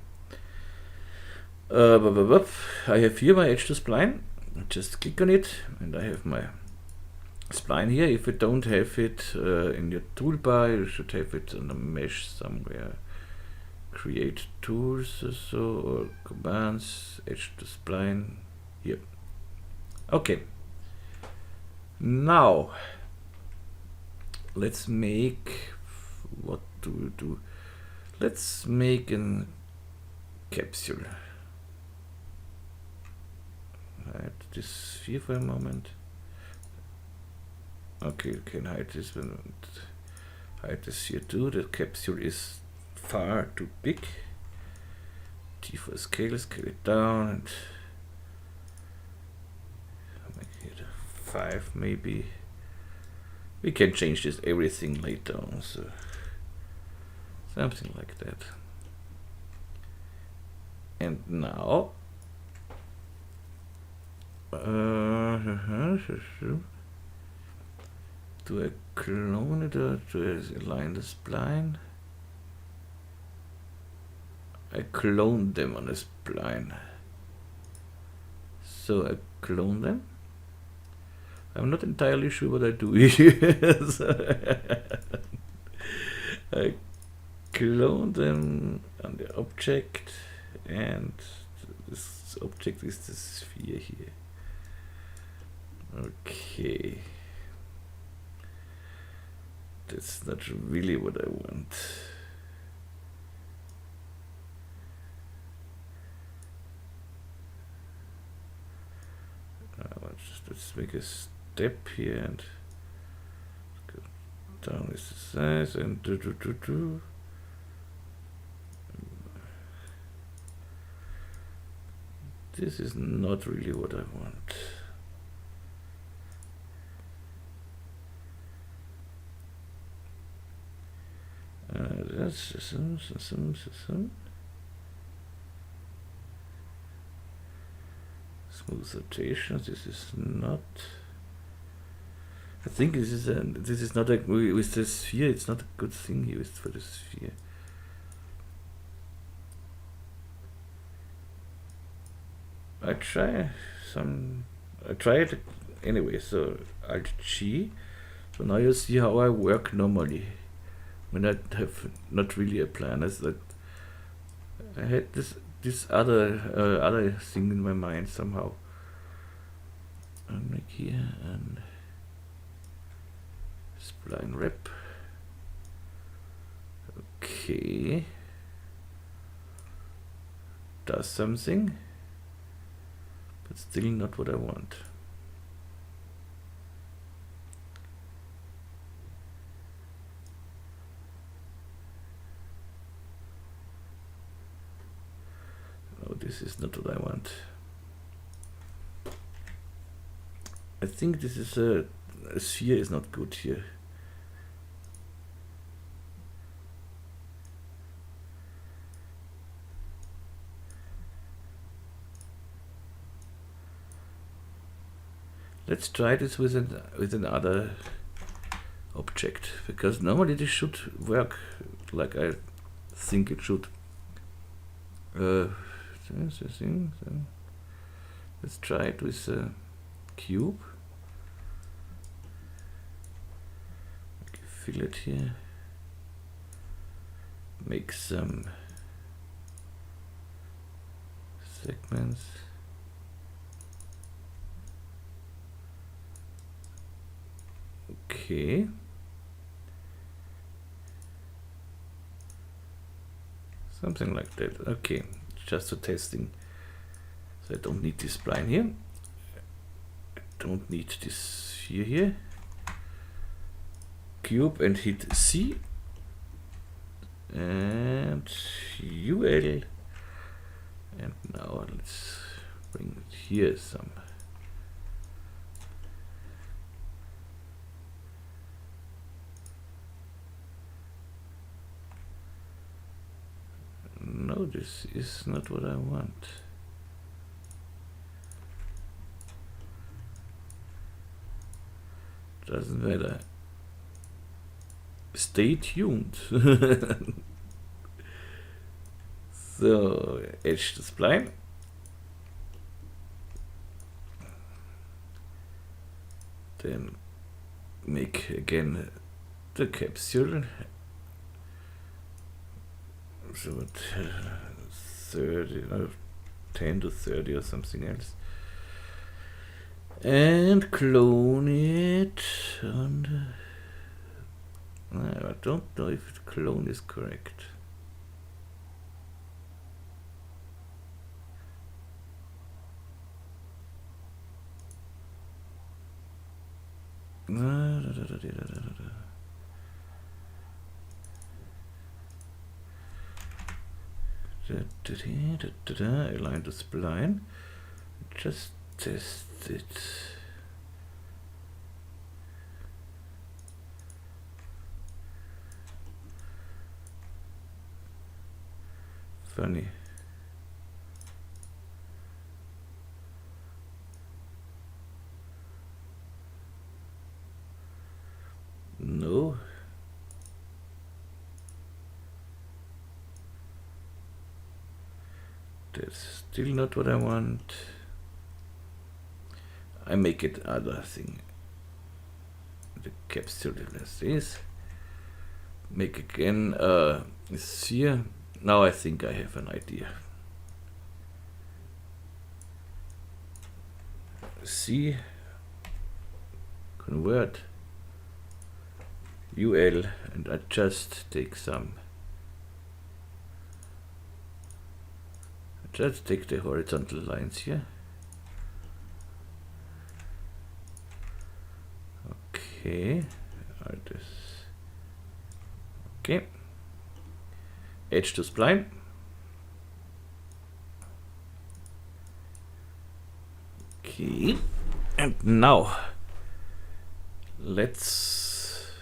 I have here my edge to spline. Just click on it, and I have my spline here. If you don't have it in your toolbar, you should have it on a mesh somewhere. Create tools or so, or commands, edge to spline here. Okay. Now let's make, what do we do? Let's make a capsule. Hide this sphere for a moment. Okay, you can hide this one and hide this here too. The capsule is far too big. T for scale, scale it down, and make it 5 maybe. We can change this everything later on, so something like that. And now do I clone it or do I align the spline? I cloned them on a spline. So I clone them. I'm not entirely sure what I do here. I clone them on the object, and this object is the sphere here. Okay. That's not really what I want. Let's make a step here and go down with the size and do. This is not really what I want. That's smooth rotations. This is not. I think this is not a with the sphere. It's not a good thing here for the sphere. I try it anyway. So Alt G. So now you see how I work normally when I have not really a plan. As that I had this other thing in my mind somehow. And like here and spline rep. Okay. Does something, but still not what I want. No, this is not what I want. I think this is a sphere is not good here. Let's try this with another object, because normally this should work like I think it should. Let's try it with a cube. Fill it here. Make some segments. Okay. Something like that. Okay, just for testing. So I don't need this spline here. I don't need this sphere here. Cube and hit C. And UL. And now let's bring here some. No, this is not what I want. Doesn't matter. Stay tuned. So, edge the spline. Then make again the capsule. So 30, no, 10 to 30 or something else. And clone it on the, I don't know if the clone is correct. Align the spline. Just test it. funny. No. That's still not what I want. I make it other thing. The capsule as this. Make again this here. Now I think I have an idea. C, convert UL, and I just take some. Just take the horizontal lines here. Okay, okay. Edge to spline. Okay, and now let's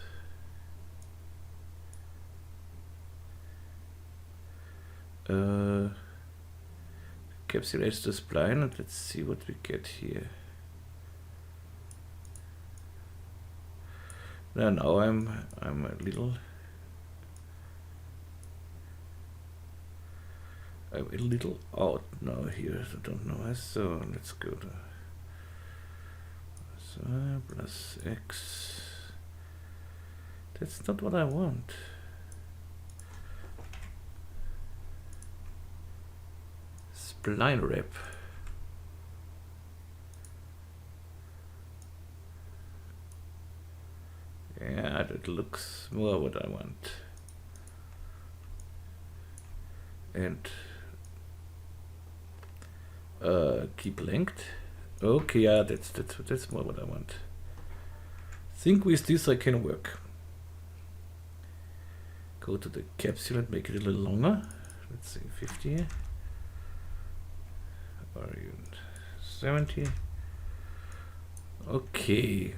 capsule edge to spline, and let's see what we get here. Now I'm a little out now here. I don't know why. So let's go to plus X. That's not what I want. Spline wrap. Yeah, that looks more what I want. And keep length. Okay, yeah, that's more what I want. Think with this I can work. Go to the capsule and make it a little longer. Let's say 50 or even 70. Okay.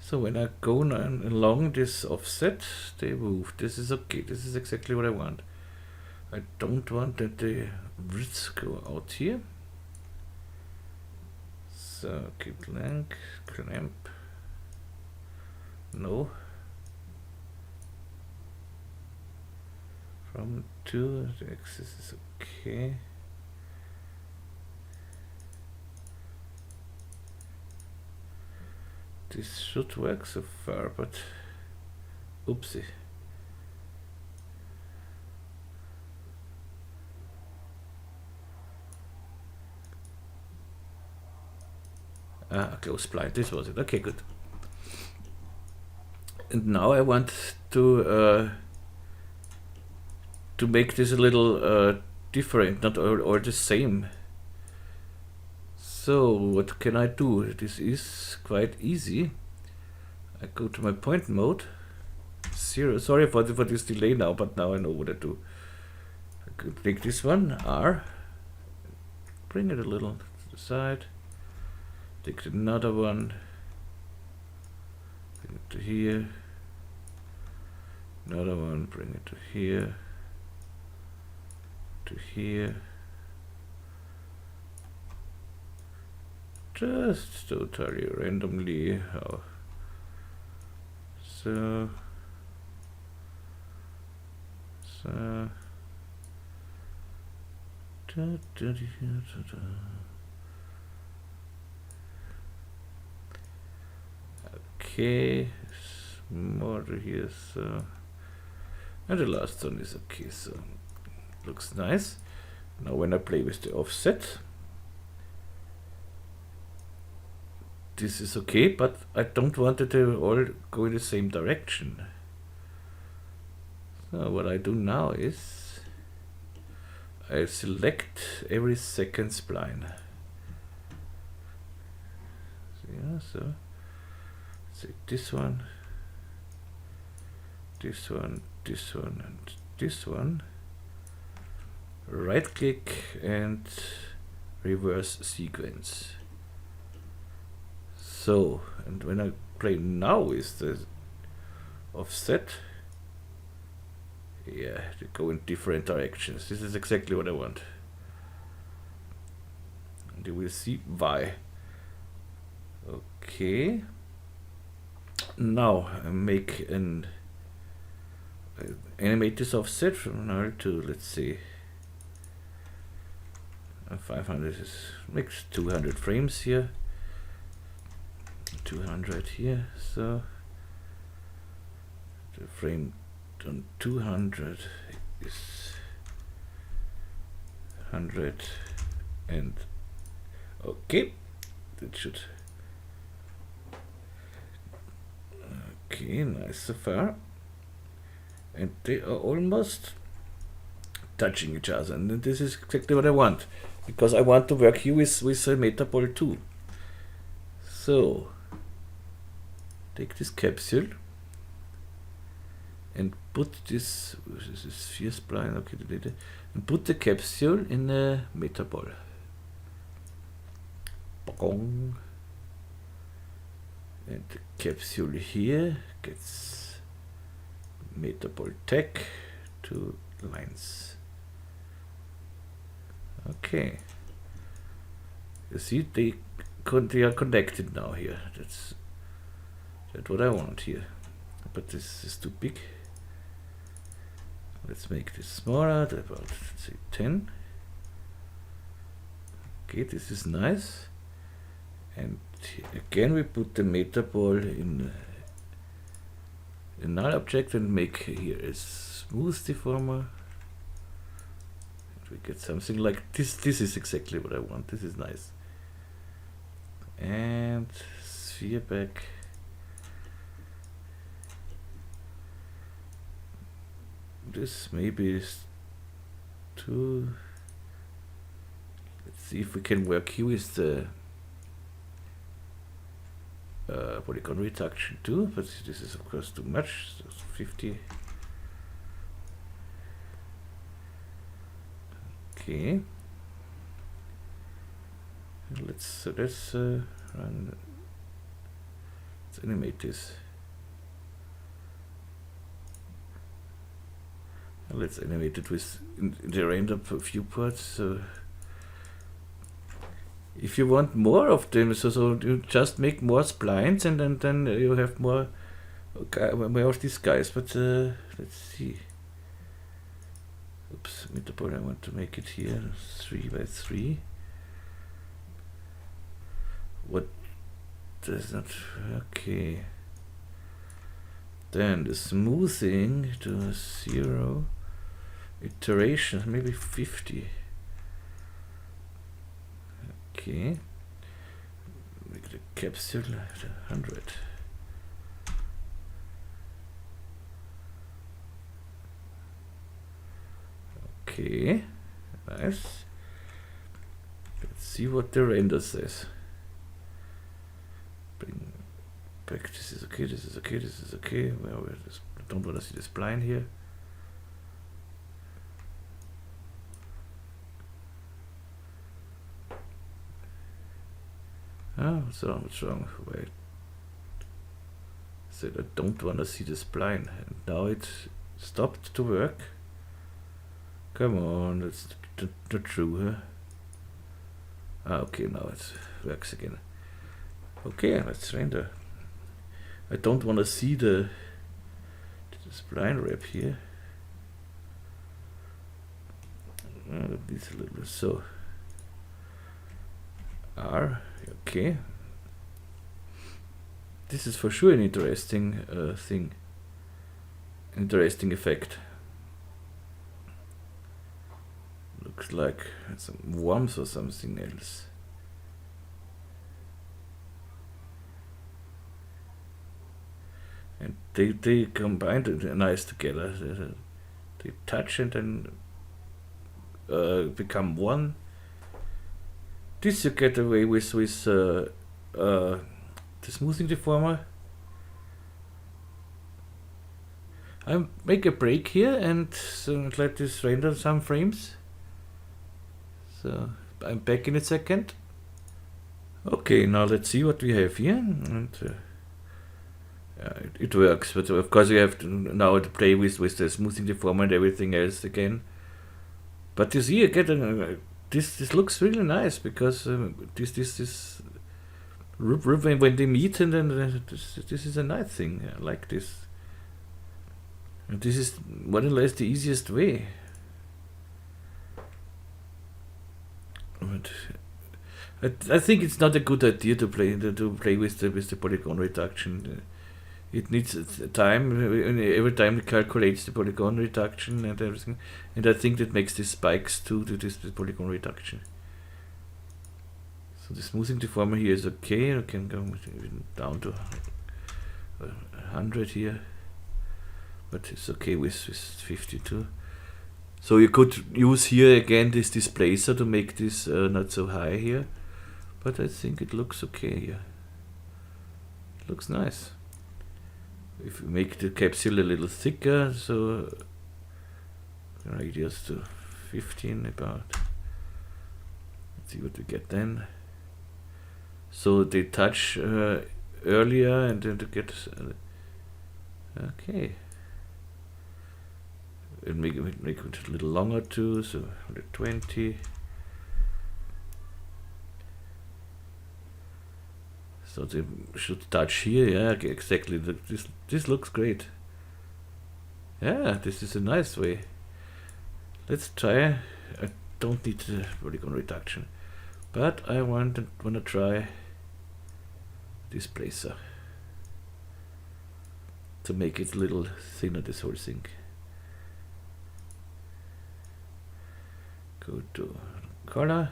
So when I go along this offset, they move. This is okay. This is exactly what I want. I don't want that the widths go out here. So keep length, clamp. No. From 2, the axis is okay. This should work so far, but oopsie. Close spline, this was it. Okay, good. And now I want to make this a little different, not all the same. So what can I do? This is quite easy. I go to my point mode. 0. Sorry for this delay now, but now I know what I do. I could take this one, R, bring it a little to the side. Take another one, bring it to here. Another one, bring it to here. To here. Just totally randomly. How? So. Okay, more here. So, and the last one is okay. So, looks nice. Now, when I play with the offset. This is okay, but I don't want it to all go in the same direction. So what I do now is I select every second spline. Yeah, so say this one, this one, this one, and this one. Right click and reverse sequence. So, and when I play now with the offset, Yeah, they go in different directions. This is exactly what I want. And you will see why. Okay. Now I make an animate this offset from 0 to, let's see, 500 makes 200 frames here. 200 here, so the frame on 200 is 100, and okay, that should, okay, nice so far, and they are almost touching each other, and this is exactly what I want, because I want to work here with a metaball too. So take this capsule and put this is sphere spline, okay, and put the capsule in a metaball. Bong. And the capsule here gets metaball tag, 2 lines. Okay. You see, they are connected now here. That's what I want here. But this is too big. Let's make this smaller, about, let's say 10. Okay, this is nice. And again we put the metaball in another object and make here a smooth deformer. And we get something like this. This is exactly what I want. This is nice. And sphere back. This maybe is too. Let's see if we can work here with the polygon reduction too, but this is of course too much. So 50. Okay. Let's run. Let's animate this. Let's animate it with the render viewport. So if you want more of them, so you just make more splines, and then you have more of these guys. But let's see. Oops, metaball. I want to make it here 3 by 3. What does not? Okay. Then the smoothing to 0. Iterations, maybe 50. Okay. Make the capsule 100. Okay, nice. Let's see what the render says. Bring back. This is okay. This is okay. This is okay. Well, I don't want to see the spline here. Oh, what's wrong? Wait. Said I don't want to see the spline, and now it stopped to work. Come on, that's not true, huh? Ah, okay, now it works again. Okay, let's render. I don't want to see the spline wrap here. It's a little bit so. R. Okay, this is for sure an interesting thing, interesting effect. Looks like some worms or something else. And they combined nice together. They touch and then become one. This you get away with the smoothing deformer. I make a break here and so let this render some frames. So I'm back in a second. Okay, now let's see what we have here. And it works, but of course you have to now to play with the smoothing deformer and everything else again. But you see, again, this looks really nice, because this when they meet, and then this is a nice thing. I like this. And this is more or less the easiest way. But I think it's not a good idea to play with the polygon reduction. It needs time. Every time it calculates the polygon reduction and everything, and I think that makes these spikes to this polygon reduction. So the smoothing deformer here is okay. I can go down to 100 here, but it's okay with 52. So you could use here again this displacer to make this not so high here, but I think it looks okay here. It looks nice. If we make the capsule a little thicker, so radius to 15 about. Let's see what we get then. So they touch earlier, and then to get okay. And make it a little longer too, so 120. So they should touch here, yeah, exactly. This looks great. Yeah, this is a nice way. Let's try. I don't need the polygon reduction, but I wanna try displacer to make it a little thinner, this whole thing. Go to color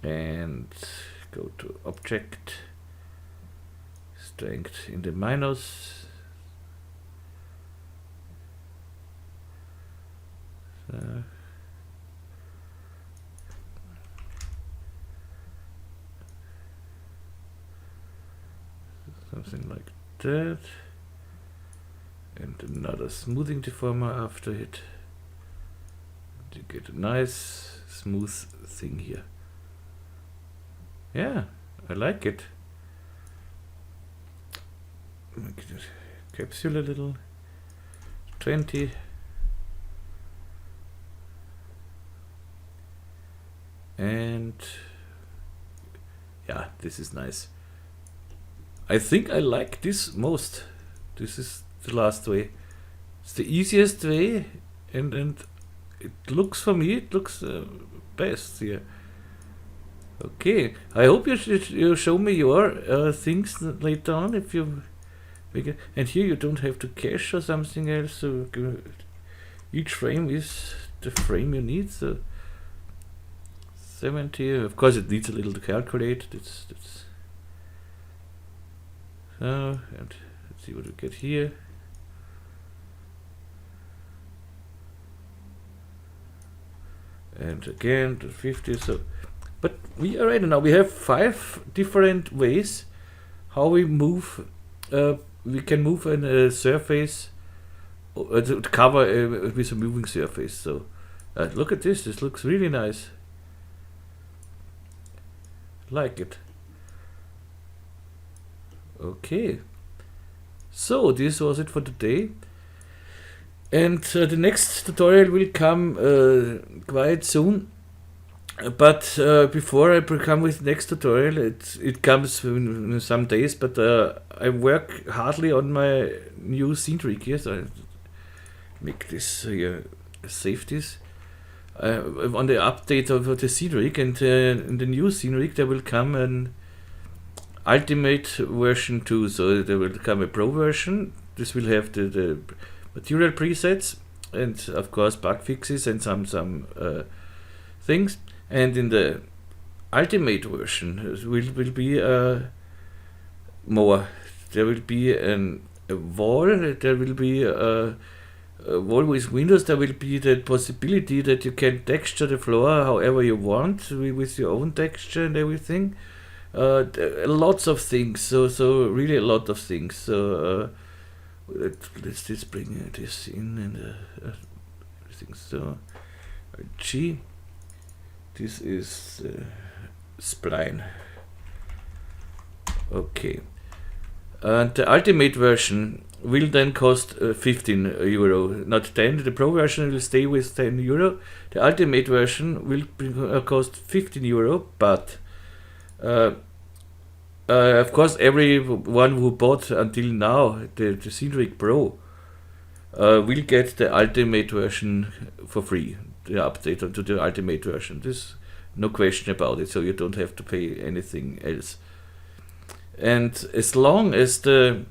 and go to object, strength in the minus. Something like that, and another smoothing deformer after it. You get a nice smooth thing here. Yeah, I like it. Make it capsule a little. 20. And yeah, this is nice. I think I like this most. This is the last way. It's the easiest way, and it looks, for me, it looks best here. Okay, I hope you show me your things later on if you make it. And here you don't have to cache or something else. So each frame is the frame you need. So 70. Of course, it needs a little to calculate. That's so, and let's see what we get here. And again to 50. So, but we are ready now. We have 5 different ways how we move. We can move a surface to cover with a moving surface. So look at this. This looks really nice. Like it. Okay. So this was it for today. And the next tutorial will come quite soon. But before I come with the next tutorial, it comes in some days. But I work hardly on my new scene rig here, so I make this save this. On the update of the scene rig, and in the new scene rig there will come an Ultimate version 2. So there will come a Pro version. This will have the material presets and of course bug fixes and some things. And in the Ultimate version will be more. There will be a wall. There will be a wall with windows. There will be the possibility that you can texture the floor however you want with your own texture and everything. Lots of things. So really a lot of things. So let's just bring this in and everything. So G. This is Spline. Okay. And the ultimate version will then cost 15 euro, not 10. The pro version will stay with 10 euro. The ultimate version will cost 15 euro, but of course everyone who bought until now the Scene Rig Pro will get the ultimate version for free, the update to the ultimate version. There's no question about it, so you don't have to pay anything else. And as long as the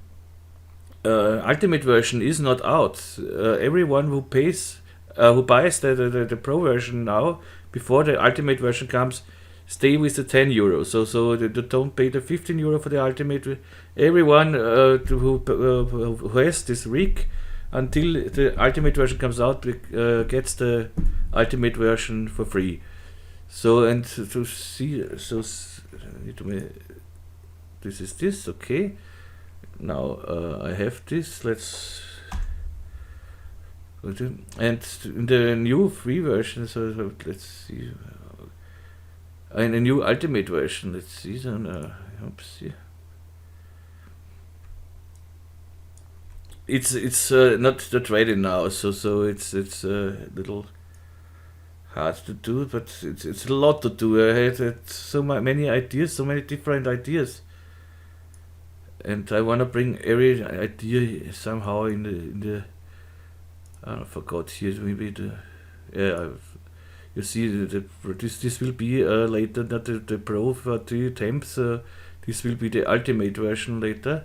ultimate version is not out, everyone who buys the pro version now before the ultimate version comes, stay with the 10 euro. So they don't pay the 15 euro for the ultimate. Everyone who has this rig until the ultimate version comes out gets the ultimate version for free. So, and to see, so this is this, okay. Now I have this. Let's go to, and in the new free version. So let's see. In a new ultimate version. Let's see. Oops. It's not ready now. So it's a little hard to do, but it's a lot to do. I had so many ideas, so many different ideas. And I want to bring every idea somehow in the I forgot here maybe you see this will be later, not the pro for 3 temps. This will be the ultimate version later.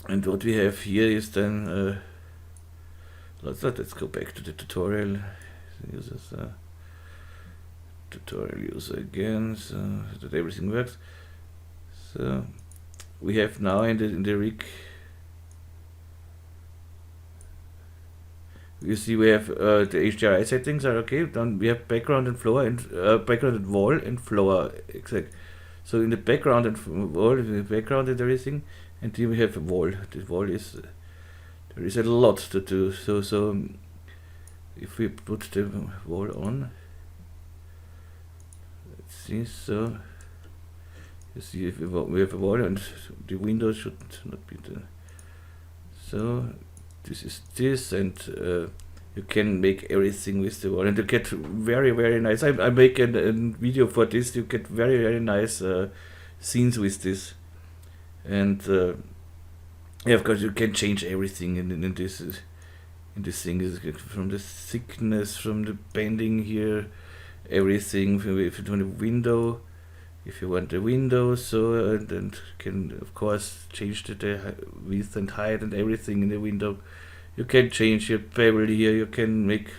And what we have here is then let's go back to the tutorial users, tutorial user again, so that everything works. So we have now in the rig, you see we have the HDRI settings are okay. Then we have background and floor and background and wall and floor, exact. So in the background and wall, the background and everything, and here we have a wall. The wall is there is a lot to do. So if we put the wall on, let's see. So you see, if we have a wall and the window should not be there. So this is this, and you can make everything with the wall, and you get very nice. I make a video for this. You get very nice scenes with this, and yeah, of course you can change everything in this thing. From the thickness, from the bending here, everything. If you want a window. If you want the window, so then can of course change the width and height and everything in the window. You can change your bevel here. You can make,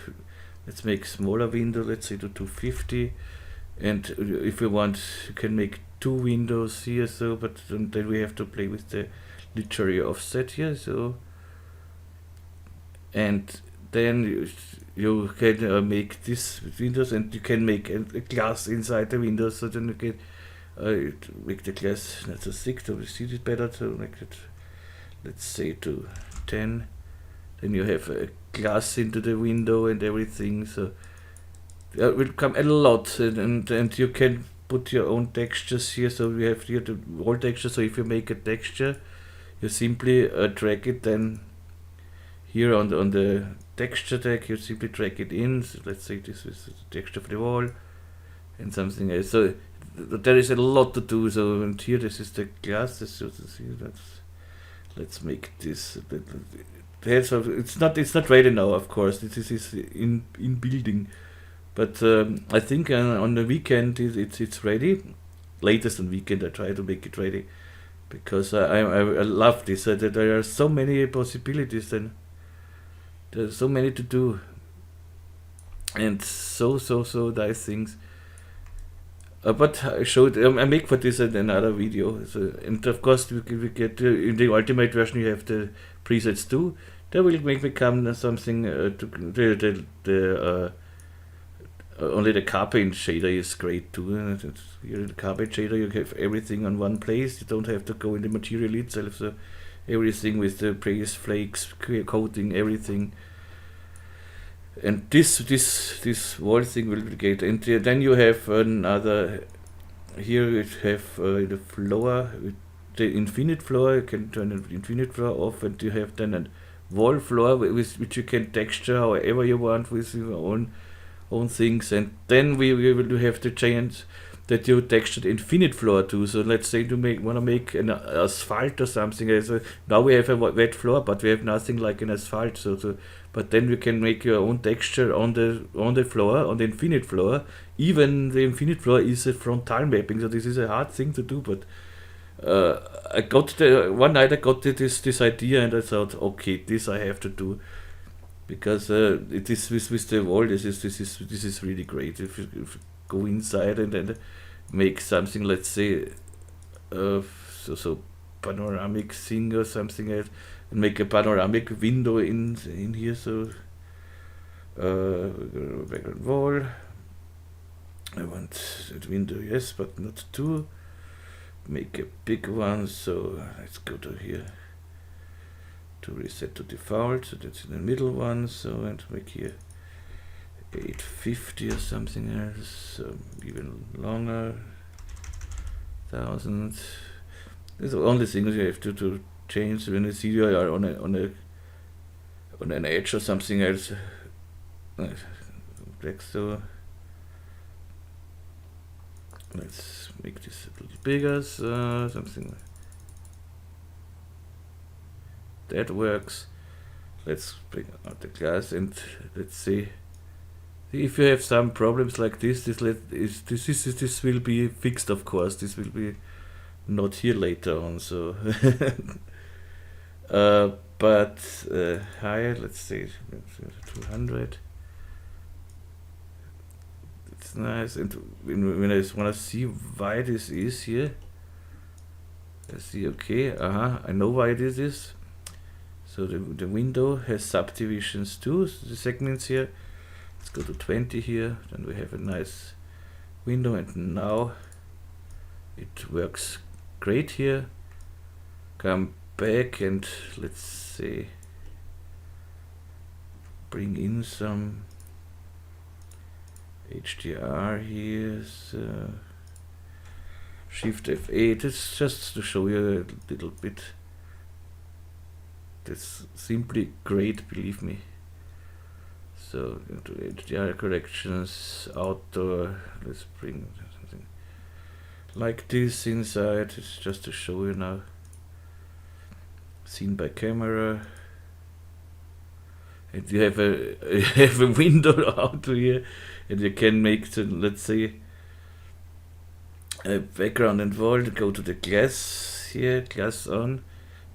let's make smaller window. Let's say to 250, and if you want, you can make 2 windows here. So, but then we have to play with the literary offset here. So, and then you can make this windows, and you can make a glass inside the windows. So then you can make the glass not so thick, so we see it better. To make it, let's say to 10. Then you have a glass into the window and everything. So it will come a lot, and you can put your own textures here. So we have here the wall texture. So if you make a texture, you simply drag it then here on the texture tag. You simply drag it in. So let's say this is the texture for the wall and something else. So there is a lot to do. So, and here this is the glass. Let's make this. It's not ready now, of course. This is in building, but I think on the weekend it's ready. Latest on weekend I try to make it ready, because I love this. There are so many possibilities, and there's so many to do, and so nice things. But I showed, I make for this another video. So, and of course we get in the ultimate version you have the presets too. That will become something only the car paint shader is great too. Here in the car paint shader you have everything on one place. You don't have to go in the material itself. So everything with the previous flakes, coating, everything. And this wall thing will be great. And then you have another. Here you have the floor. the infinite floor. You can turn the infinite floor off, and you have then a wall floor with which you can texture however you want with your own things. And then we will have to change that you texture the infinite floor too. So let's say you want to make an asphalt or something. So now we have a wet floor, but we have nothing like an asphalt. But then you can make your own texture on the floor, on the infinite floor. Even the infinite floor is a frontal mapping, so this is a hard thing to do. But one night I got this idea, and I thought, okay, this I have to do, because it is with the wall. This is really great. If you go inside and then make something, let's say, so panoramic thing or something else, and make a panoramic window in here. So background wall. I want that window, yes, but not two. Make a big one. So let's go to here to reset to default. So that's in the middle one. So and make here 850 or something else, even longer, 1000. These are the only things you have to change when you see you are on an edge or something else. So let's make this a little bigger, so something that works. Let's bring out the glass and let's see. If you have some problems like this will be fixed, of course. This will be not here later on. So, but higher. Let's say 200. It's nice. And when I want to see why this is here, I see. Okay, I know why this is. So the window has subdivisions too. So the segments here. Let's go to 20 here, then we have a nice window, and now it works great here. Come back and let's say bring in some HDR here. So Shift F8, it's just to show you a little bit. That's simply great, believe me. So into HDR corrections, outdoor, let's bring something like this inside. It's just to show you now. Seen by camera. And you have a window out here, and you can make the, let's say, a background and wall. Go to the glass here, glass on,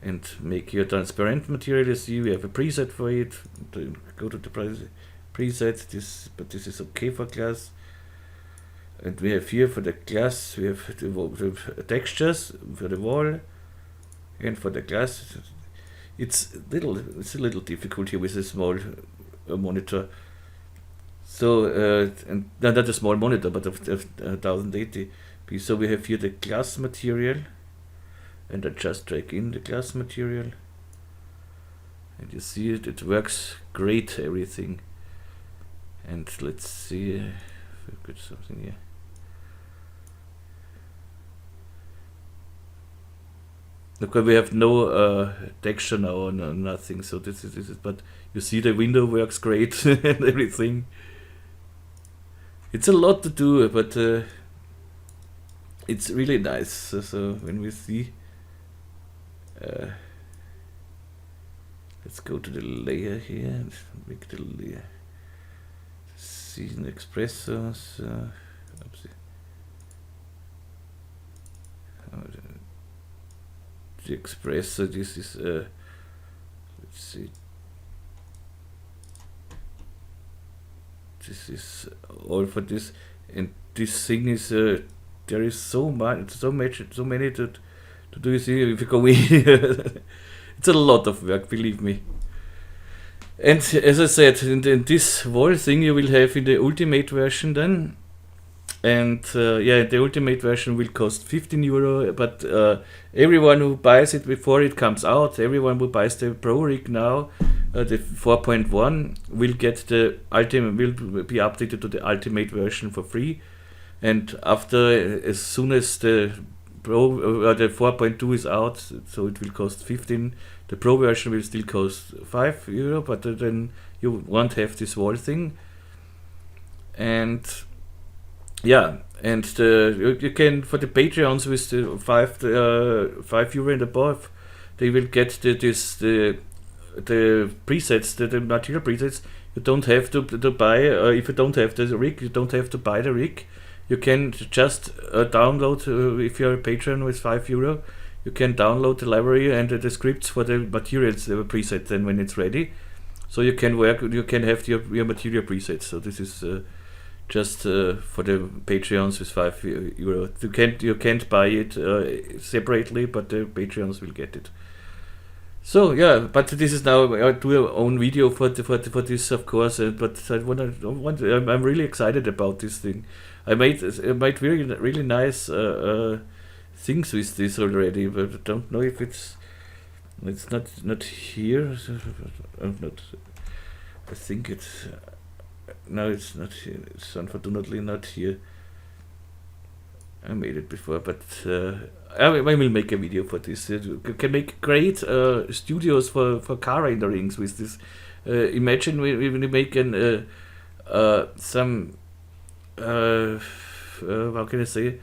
and make your transparent material. You see we have a preset for it. Go to the preset, but this is okay for glass. And we have here for the glass, we have the textures for the wall, and for the glass. It's a little difficult here with a small monitor. So and not a small monitor, but of 1080p. So we have here the glass material, and I just drag in the glass material, and you see it works great, everything. And let's see if we've got something here. Okay, we have no texture now, no, nothing. So this is. But you see the window works great and everything. It's a lot to do, but it's really nice. So when we see, let's go to the layer here and make the layer. Scene expressors. The expressor. This is let's see. This is all for this, and this thing is there is so many to do. You see, if you go in, it's a lot of work, believe me. And as I said, in this wall thing you will have in the ultimate version then. And the ultimate version will cost €15, but everyone who buys it before it comes out, everyone who buys the Pro Rig now, the 4.1, will get the ultimate, will be updated to the ultimate version for free. And after, as soon as the Pro, the 4.2 is out, so it will cost 15. The Pro version will still cost €5, but then you won't have this wall thing. And yeah, and you can, for the Patreons with the €5 and above, they will get the presets, the material presets. You don't have to buy, if you don't have the rig, you don't have to buy the rig. You can just download, if you're a patron with €5, you can download the library and the scripts for the materials preset then when it's ready. So you can have your material presets. So this is just for the Patreons with €5. You can't buy it separately, but the Patreons will get it. So yeah, but this is now, I do our own video for this, of course. But I'm really excited about this thing. I made really nice things with this already, but I don't know if it's not here. I'm not. I think it's no, it's not here. It's unfortunately not here. I made it before, but I will make a video for this. You can make great studios for car renderings with this. Imagine when you make some how can I say,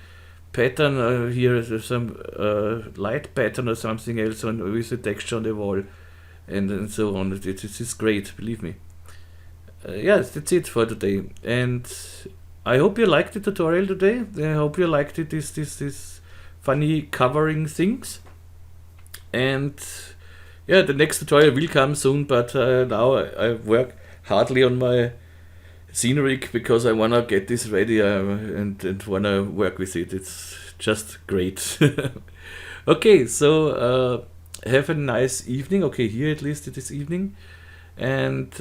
pattern here, some light pattern or something else with a texture on the wall, and so on. It is great, believe me. Yes, that's it for today, and I hope you liked the tutorial today. I hope you liked it, this funny covering things. And yeah, the next tutorial will come soon, but now I work hardly on my scene rig because I wanna get this ready and wanna work with it. It's just great. Okay, so have a nice evening. Okay, here at least it is evening, and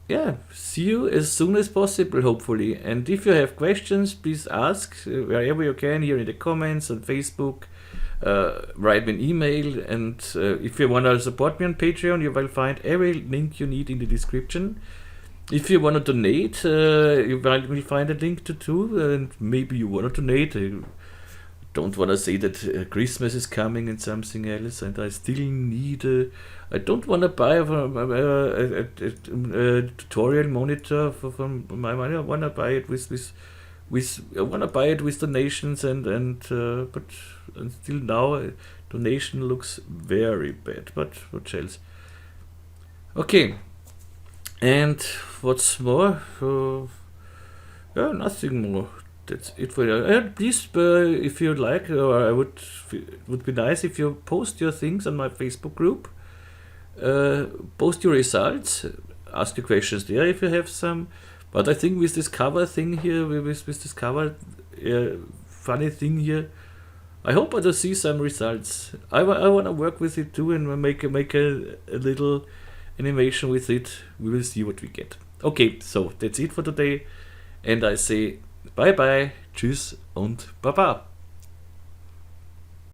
yeah, see you as soon as possible, hopefully. And if you have questions, please ask wherever you can, here in the comments, on Facebook, write me an email. And if you want to support me on Patreon, you will find every link you need in the description. If you want to donate, you will find a link to too, and maybe you want to donate. I don't want to say that Christmas is coming and something else, and I still need I don't want to buy a tutorial monitor for my money. I want to buy it I want to buy it with donations, and but until now donation looks very bad. But what else? Okay, and what's more? Yeah, nothing more. That's it for you. Please, if you like, or it would be nice if you post your things on my Facebook group. Post your results, ask your questions there if you have some. But I think with this cover thing here, with this cover funny thing here, I hope I do see some results. I want to work with it too and make a little animation with it. We will see what we get. Okay, so that's it for today, and I say bye bye, tschüss und baba.